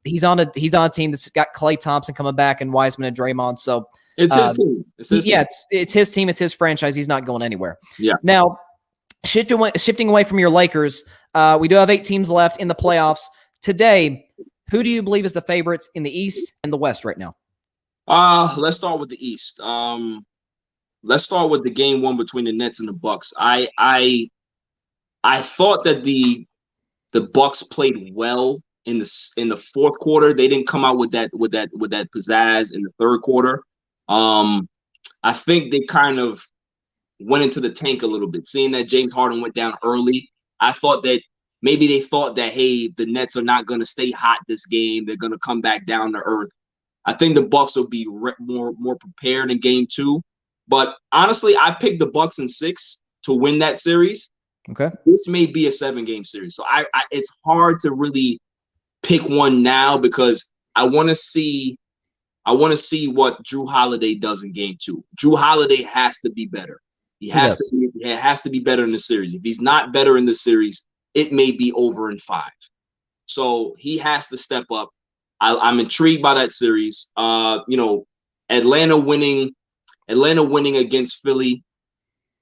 He's on a team that's got Klay Thompson coming back and Wiseman and Draymond. So it's his team. It's his team. It's his team. It's his franchise. He's not going anywhere. Yeah. Now, shifting away from your Lakers, we do have 8 teams left in the playoffs today. Who do you believe is the favorites in the East and the West right now? Let's start with the East. Let's start with the game 1 between the Nets and the Bucks. I thought that the Bucks played well in the fourth quarter. They didn't come out with that pizzazz in the third quarter. I think they kind of went into the tank a little bit, seeing that James Harden went down early. I thought that maybe they thought that, hey, the Nets are not going to stay hot this game. They're going to come back down to earth. I think the Bucks will be more prepared in game 2. But honestly, I picked the Bucks in 6 to win that series. Okay. This may be a 7-game series. So it's hard to really pick one now because I want to see what Drew Holiday does in game 2. Drew Holiday has to be better. He has to be better in the series. If he's not better in the series, it may be over in 5. So he has to step up. I'm intrigued by that series. Atlanta winning against Philly.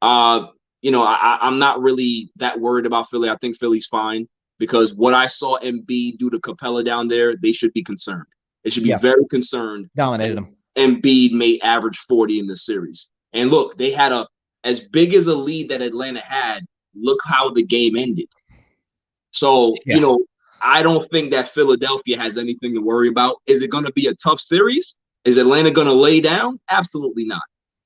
I'm not really that worried about Philly. I think Philly's fine because what I saw Embiid do to Capella down there, they should be concerned. They should be very concerned. Dominated them. Embiid may average 40 in this series. And look, they had as big as a lead that Atlanta had. Look how the game ended. So, I don't think that Philadelphia has anything to worry about. Is it going to be a tough series? Is Atlanta going to lay down? Absolutely not.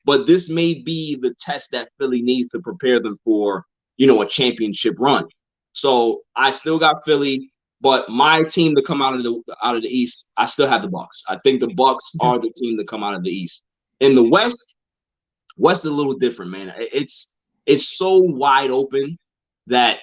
But this may be the test that Philly needs to prepare them for, a championship run. So I still got Philly, but my team to come out of the East, I still have the Bucks. I think the Bucks are the team to come out of the East. In the West is a little different, man. It's so wide open that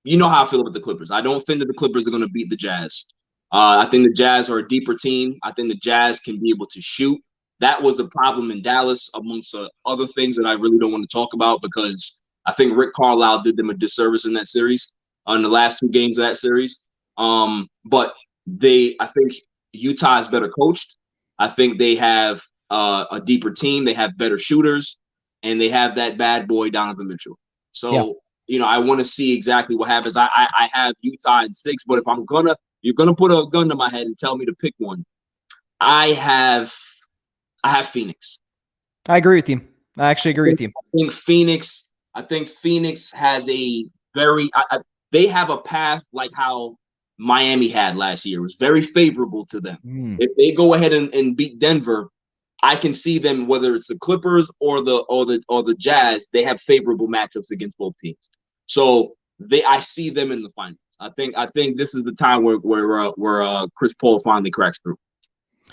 you know how I feel about the Clippers. I don't think that the Clippers are going to beat the Jazz. I think the Jazz are a deeper team. I think the Jazz can be able to shoot. That was the problem in Dallas, amongst other things that I really don't want to talk about because I think Rick Carlisle did them a disservice in that series, in the last 2 games of that series. But I think Utah is better coached. I think they have a deeper team. They have better shooters, and they have that bad boy Donovan Mitchell. So, I want to see exactly what happens. I have Utah in 6, but if you're gonna put a gun to my head and tell me to pick one, I have Phoenix. I agree with you. I actually agree with you. I think Phoenix has a very they have a path like how Miami had last year. It was very favorable to them. If they go ahead and beat Denver, I can see them, whether it's the Clippers or the Jazz, they have favorable matchups against both teams. So I see them in the finals. I think this is the time where Chris Paul finally cracks through.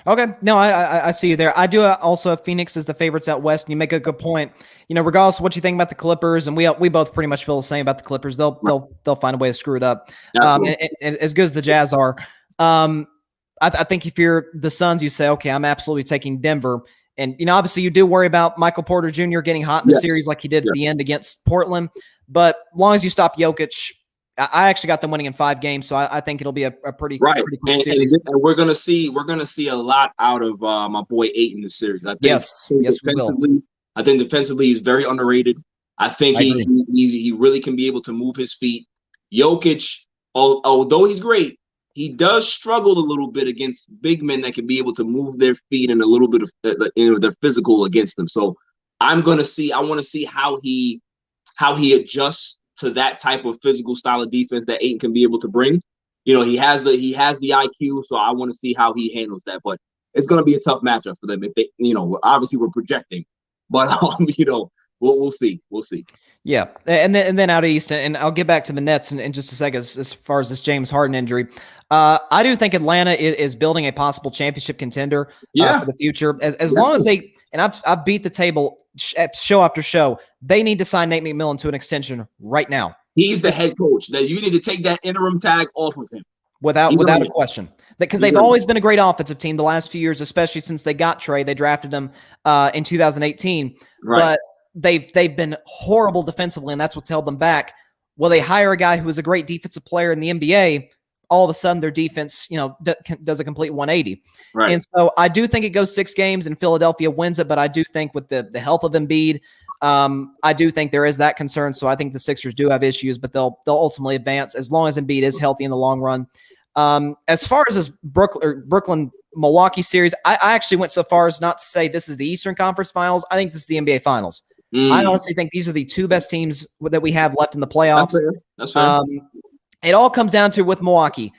Okay. No, I see you there. I do also have Phoenix as the favorites out West, and you make a good point. Regardless of what you think about the Clippers, and we both pretty much feel the same about the Clippers. They'll find a way to screw it up. And as good as the Jazz are, I think if you're the Suns, you say, okay, I'm absolutely taking Denver. And, obviously you do worry about Michael Porter Jr. getting hot in the series like he did at the end against Portland. But as long as you stop Jokic, I actually got them winning in 5 games, so I think it'll be a pretty quick series. And we're gonna see a lot out of my boy Ayton in this series. I think yes, we will. I think defensively he's very underrated. I think he really can be able to move his feet. Jokic, although he's great, he does struggle a little bit against big men that can be able to move their feet and a little bit of their physical against them. So I want to see how he adjusts to that type of physical style of defense that Ayton can be able to bring. He has the IQ, so I want to see how he handles that. But it's going to be a tough matchup for them. If they, obviously we're projecting, But we'll see. We'll see. Yeah, and then out east, and I'll get back to the Nets in just a second as far as this James Harden injury. I do think Atlanta is building a possible championship contender for the future. As long as they, and I've beat the table show after show, they need to sign Nate McMillan to an extension right now. He's the head coach. That you need to take that interim tag off of him. Without a question. Because they've always been a great offensive team the last few years, especially since they got Trey. They drafted him in 2018. Right. But they've been horrible defensively, and that's what's held them back. Well, they hire a guy who is a great defensive player in the NBA. All of a sudden, their defense, does a complete 180. Right. And so I do think it goes 6 games and Philadelphia wins it, but I do think with the health of Embiid, I do think there is that concern. So I think the Sixers do have issues, but they'll ultimately advance as long as Embiid is healthy in the long run. As far as this Brooklyn-Milwaukee series, I actually went so far as not to say this is the Eastern Conference Finals. I think this is the NBA Finals. I honestly think these are the 2 best teams that we have left in the playoffs. That's fair. It all comes down to with Milwaukee.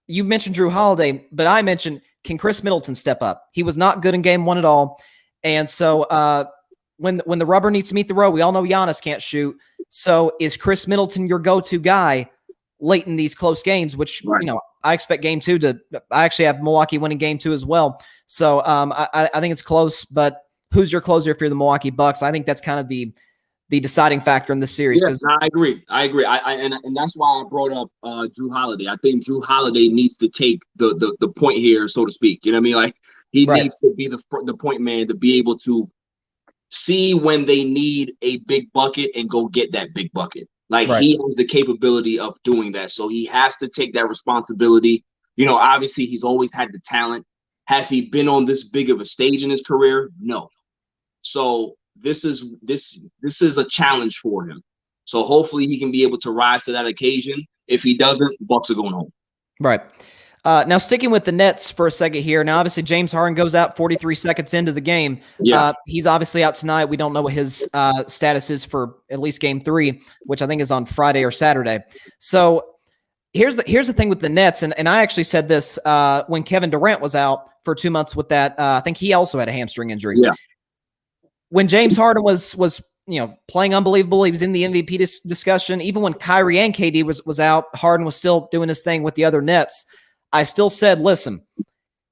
You mentioned Drew Holiday, but I mentioned, can Chris Middleton step up? He was not good in game 1 at all. And so when the rubber needs to meet the road, we all know Giannis can't shoot. So is Chris Middleton your go-to guy late in these close games, which, I expect game 2 I actually have Milwaukee winning game 2 as well. So I think it's close, but who's your closer if you're the Milwaukee Bucks? I think that's kind of the deciding factor in this series. Yeah, I agree. And that's why I brought up Drew Holiday. I think Drew Holiday needs to take the point here, so to speak. You know what I mean? Like he needs to be the point man to be able to see when they need a big bucket and go get that big bucket. Like he has the capability of doing that. So he has to take that responsibility. Obviously he's always had the talent. Has he been on this big of a stage in his career? No. So this is a challenge for him. So hopefully he can be able to rise to that occasion. If he doesn't, Bucks are going home. Right. Now, sticking with the Nets for a second here. Now, obviously, James Harden goes out 43 seconds into the game. Yeah. He's obviously out tonight. We don't know what his status is for at least game 3, which I think is on Friday or Saturday. So here's the thing with the Nets, and I actually said this when Kevin Durant was out for 2 months with that. I think he also had a hamstring injury. Yeah. When James Harden was playing unbelievable, he was in the MVP discussion. Even when Kyrie and KD was out, Harden was still doing his thing with the other Nets. I still said, listen,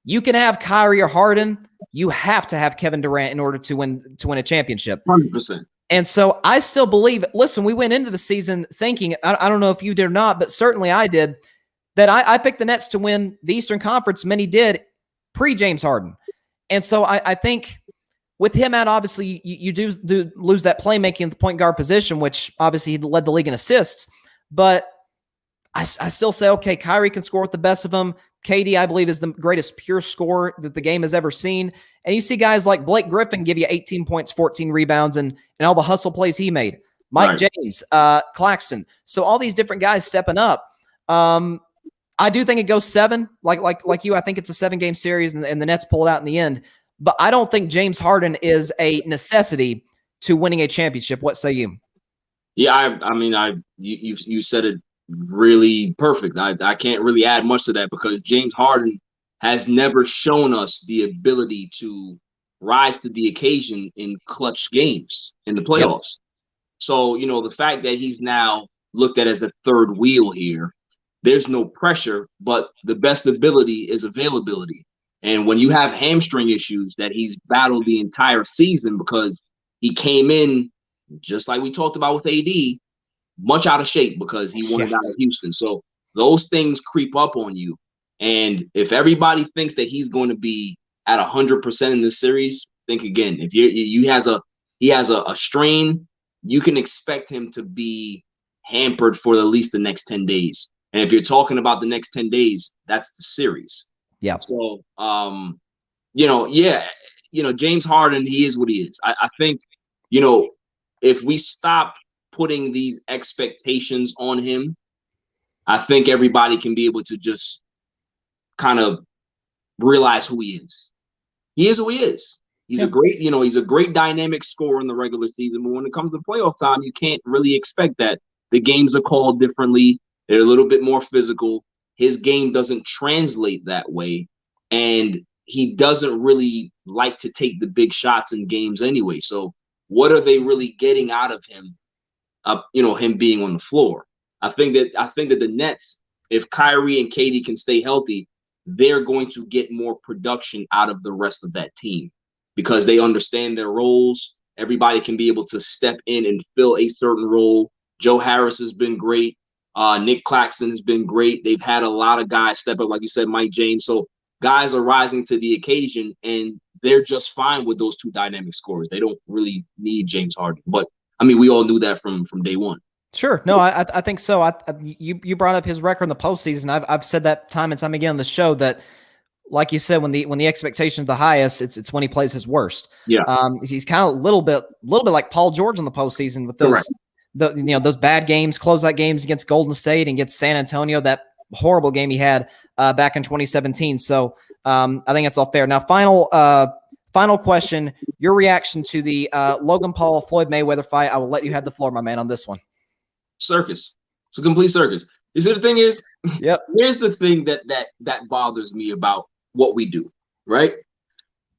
you can have Kyrie or Harden. You have to have Kevin Durant in order to win a championship. 100%. And so I still believe, listen, we went into the season thinking, I don't know if you did or not, but certainly I did, that I picked the Nets to win the Eastern Conference. Many did pre-James Harden. And so I think with him out, obviously, you do lose that playmaking at the point guard position, which obviously he led the league in assists. But I still say, okay, Kyrie can score with the best of them. KD, I believe, is the greatest pure scorer that the game has ever seen. And you see guys like Blake Griffin give you 18 points, 14 rebounds, and all the hustle plays he made. Mike James, Claxton. So all these different guys stepping up. I do think it goes 7. Like you, I think it's a 7-game series, and the Nets pull it out in the end. But I don't think James Harden is a necessity to winning a championship. What say you? Yeah, you said it really perfect. I can't really add much to that because James Harden has never shown us the ability to rise to the occasion in clutch games in the playoffs. Yep. So, the fact that he's now looked at as a third wheel here, there's no pressure, but the best ability is availability. And when you have hamstring issues that he's battled the entire season because he came in, just like we talked about with AD, much out of shape because he wanted out of Houston. So those things creep up on you. And if everybody thinks that he's going to be at 100% in this series, think again. If he has a strain, you can expect him to be hampered for at least the next 10 days. And if you're talking about the next 10 days, that's the series. Yeah. So, James Harden, he is what he is. I think, if we stop putting these expectations on him, I think everybody can be able to just kind of realize who he is. He is who he is. He's a great dynamic scorer in the regular season, but when it comes to playoff time, you can't really expect that. The games are called differently. They're a little bit more physical. His game doesn't translate that way, and he doesn't really like to take the big shots in games anyway. So what are they really getting out of him? Him being on the floor. I think that the Nets, if Kyrie and KD can stay healthy, they're going to get more production out of the rest of that team because they understand their roles. Everybody can be able to step in and fill a certain role. Joe Harris has been great. Nick Claxton has been great. They've had a lot of guys step up, like you said, Mike James. So guys are rising to the occasion, and they're just fine with those two dynamic scorers. They don't really need James Harden. But, I mean, we all knew that from day one. Sure. No, I think so. You brought up his record in the postseason. I've said that time and time again on the show that, like you said, when the expectation is the highest, it's when he plays his worst. Yeah. He's kind of a little bit like Paul George in the postseason with those those bad games, closeout games against Golden State and against San Antonio. That horrible game he had back in 2017. So I think that's all fair. Now, final question: your reaction to the Logan Paul Floyd Mayweather fight? I will let you have the floor, my man, on this one. Circus. It's a complete circus. You see, the thing is, yep. Here's the thing that bothers me about what we do, right?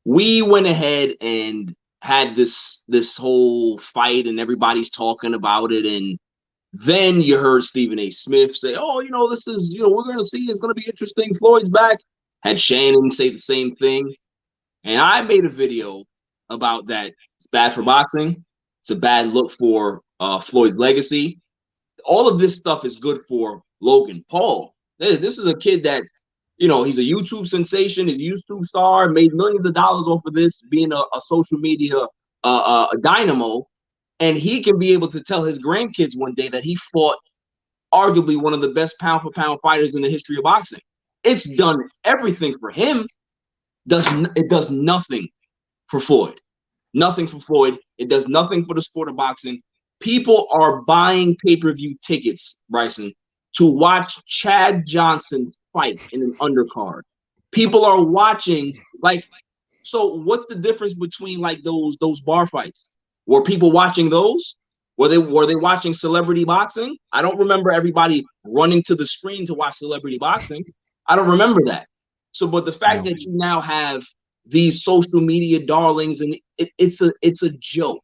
We went ahead and had this whole fight and everybody's talking about it. And then you heard Stephen A. Smith say, oh, this is, we're going to see, it's going to be interesting. Floyd's back. Had Shannon say the same thing. And I made a video about that. It's bad for boxing. It's a bad look for Floyd's legacy. All of this stuff is good for Logan Paul. This is a kid that, he's a YouTube sensation, a YouTube star, made millions of dollars off of this, being a social media dynamo. And he can be able to tell his grandkids one day that he fought arguably one of the best pound-for-pound fighters in the history of boxing. It's done everything for him. It does nothing for Floyd. Nothing for Floyd. It does nothing for the sport of boxing. People are buying pay-per-view tickets, Bryson, to watch Chad Johnson fight in an undercard. People are watching, so what's the difference between those bar fights? Were people watching those? Were they watching celebrity boxing? I don't remember everybody running to the screen to watch celebrity boxing. I don't remember that. So, but the fact that you now have these social media darlings, and it's a joke.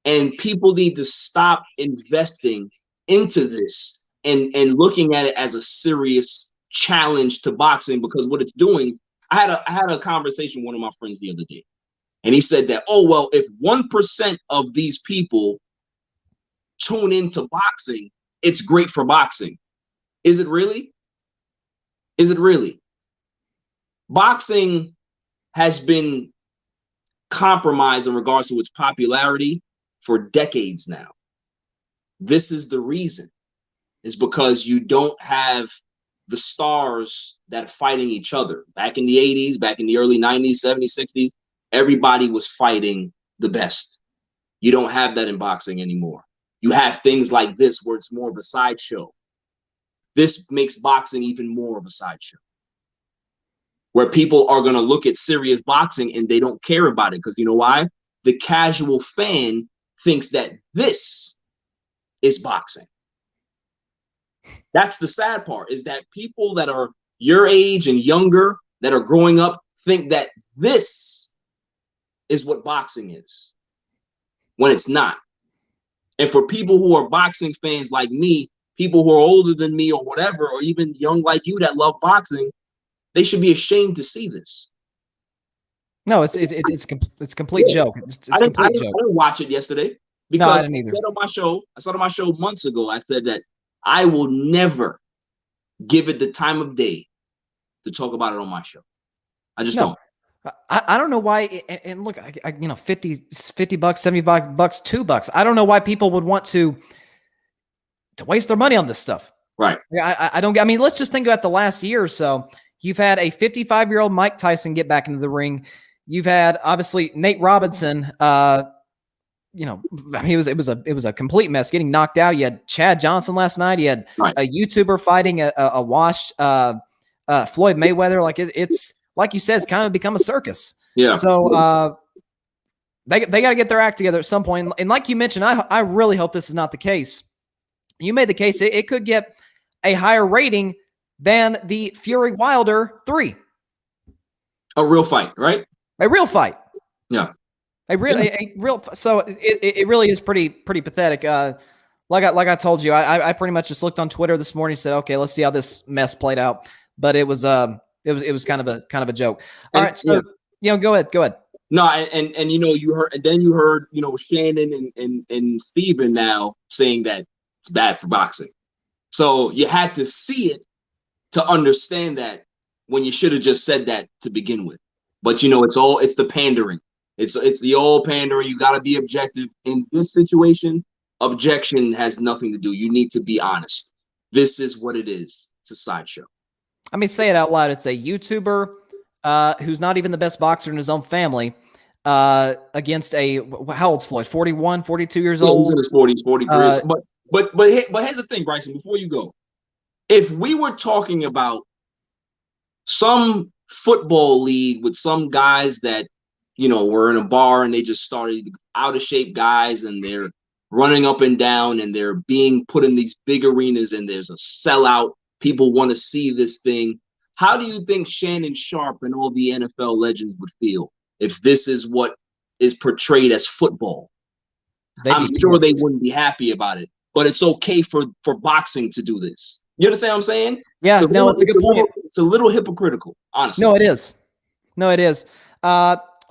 And people need to stop investing into this and looking at it as a serious challenge to boxing, because what it's doing. I had a conversation with one of my friends the other day, and he said that, oh, well, if 1% of these people tune into boxing, it's great for boxing. Is it really? Is it really? Boxing has been compromised in regards to its popularity for decades now. This is the reason. Is because you don't have the stars that are fighting each other. Back in the 80s, back in the early 90s, 70s, 60s, everybody was fighting the best. You don't have that in boxing anymore. You have things like this where it's more of a sideshow. This makes boxing even more of a sideshow, where people are going to look at serious boxing and they don't care about it, because you know why? The casual fan thinks that this is boxing. That's the sad part, is that people that are your age and younger that are growing up think that this is what boxing is, when it's not. And for people who are boxing fans like me, people who are older than me or whatever, or even young like you that love boxing, they should be ashamed to see this. No, it's complete joke. It's I didn't watch it yesterday because I didn't either. I said on my show months ago, I said that I will never give it the time of day to talk about it on my show. I just don't. I don't know why. And look, $50, $75, $2. I don't know why people would want to waste their money on this stuff. Right. I don't. I mean, let's just think about the last year or so. You've had a 55-year-old Mike Tyson get back into the ring. You've had obviously Nate Robinson. It was a complete mess, getting knocked out. You had Chad Johnson last night. You had a YouTuber fighting a washed Floyd Mayweather. Like it's like you said, it's kind of become a circus. Yeah. So they got to get their act together at some point. And like you mentioned, I really hope this is not the case. You made the case it could get a higher rating than the Fury Wilder 3. A real fight, right? A real fight. Yeah. So it really is pretty pathetic. Like I told you, I pretty much just looked on Twitter this morning and said, okay, let's see how this mess played out. But it was kind of a joke. All right, so go ahead. No, and you heard Shannon and Steven now saying that it's bad for boxing. So you had to see it to understand that when you should have just said that to begin with. But it's the pandering. It's the old pandering. You got to be objective in this situation. Objection has nothing to do. You need to be honest. This is what it is. It's a sideshow. I mean, say it out loud. It's a YouTuber who's not even the best boxer in his own family against how old's Floyd? 41, 42 years old? He's in his 40s, 43. But here's the thing, Bryson, before you go. If we were talking about some football league with some guys that, were in a bar and they just started out of shape guys and they're running up and down and they're being put in these big arenas and there's a sellout, people want to see this thing. How do you think Shannon Sharp and all the NFL legends would feel if this is what is portrayed as football? I'm sure they wouldn't be happy about it, but it's okay for boxing to do this. You understand what I'm saying? Yeah, it's a good point. It's a little hypocritical, honestly. No, it is.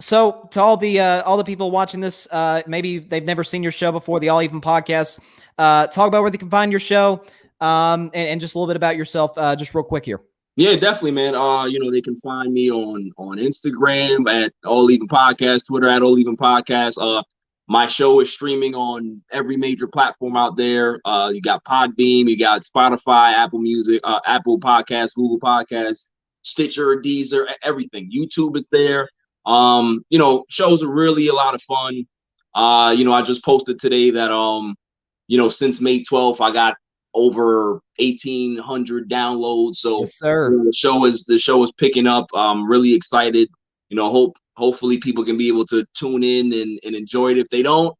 So to all the people watching this, maybe they've never seen your show before, the All Even Podcast. Talk about where they can find your show, and just a little bit about yourself, just real quick here. Yeah, definitely, man. They can find me on Instagram at All Even Podcast, Twitter at All Even Podcast. My show is streaming on every major platform out there. You got Podbeam, you got Spotify, Apple Music, Apple Podcasts, Google Podcasts, Stitcher, Deezer, everything. YouTube is there. Shows are really a lot of fun. I just posted today that since May 12th, I got over 1,800 downloads. So yes, sir. The show is picking up. I'm really excited. Hopefully people can be able to tune in and enjoy it. If they don't,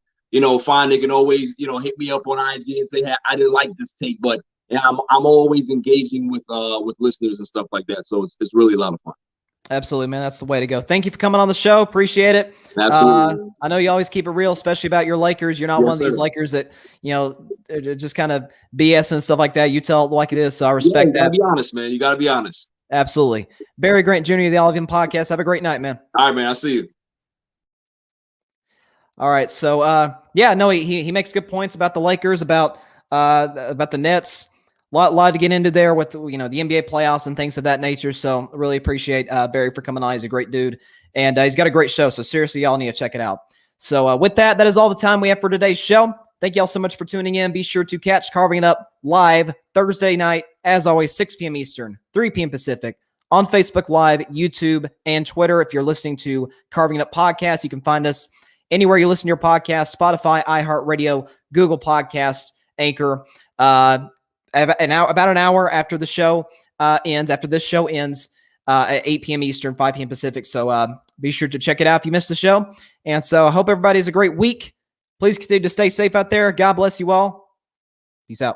fine, they can always, hit me up on IG and say, hey, I didn't like this take, but I'm always engaging with listeners and stuff like that. So it's really a lot of fun. Absolutely, man. That's the way to go. Thank you for coming on the show. Appreciate it. Absolutely. I know you always keep it real, especially about your Lakers. You're not one of these Lakers that, just kind of BS and stuff like that. You tell it like it is. So I respect that. You gotta be honest, man. You got to be honest. Absolutely. Barry Grant Jr., the All Even Podcast. Have a great night, man. All right, man. I'll see you. All right. So, he makes good points about the Lakers, about the Nets. Lot to get into there with, the NBA playoffs and things of that nature. So really appreciate Barry for coming on. He's a great dude, and he's got a great show. So seriously, y'all need to check it out. So with that is all the time we have for today's show. Thank y'all so much for tuning in. Be sure to catch Carving It Up live Thursday night, as always, 6 p.m. Eastern, 3 p.m. Pacific, on Facebook Live, YouTube, and Twitter. If you're listening to Carving It Up Podcast, you can find us anywhere you listen to your podcast: Spotify, iHeartRadio, Google Podcast, Anchor. About an hour after the show ends, at 8 p.m. Eastern, 5 p.m. Pacific. So be sure to check it out if you missed the show. And so I hope everybody has a great week. Please continue to stay safe out there. God bless you all. Peace out.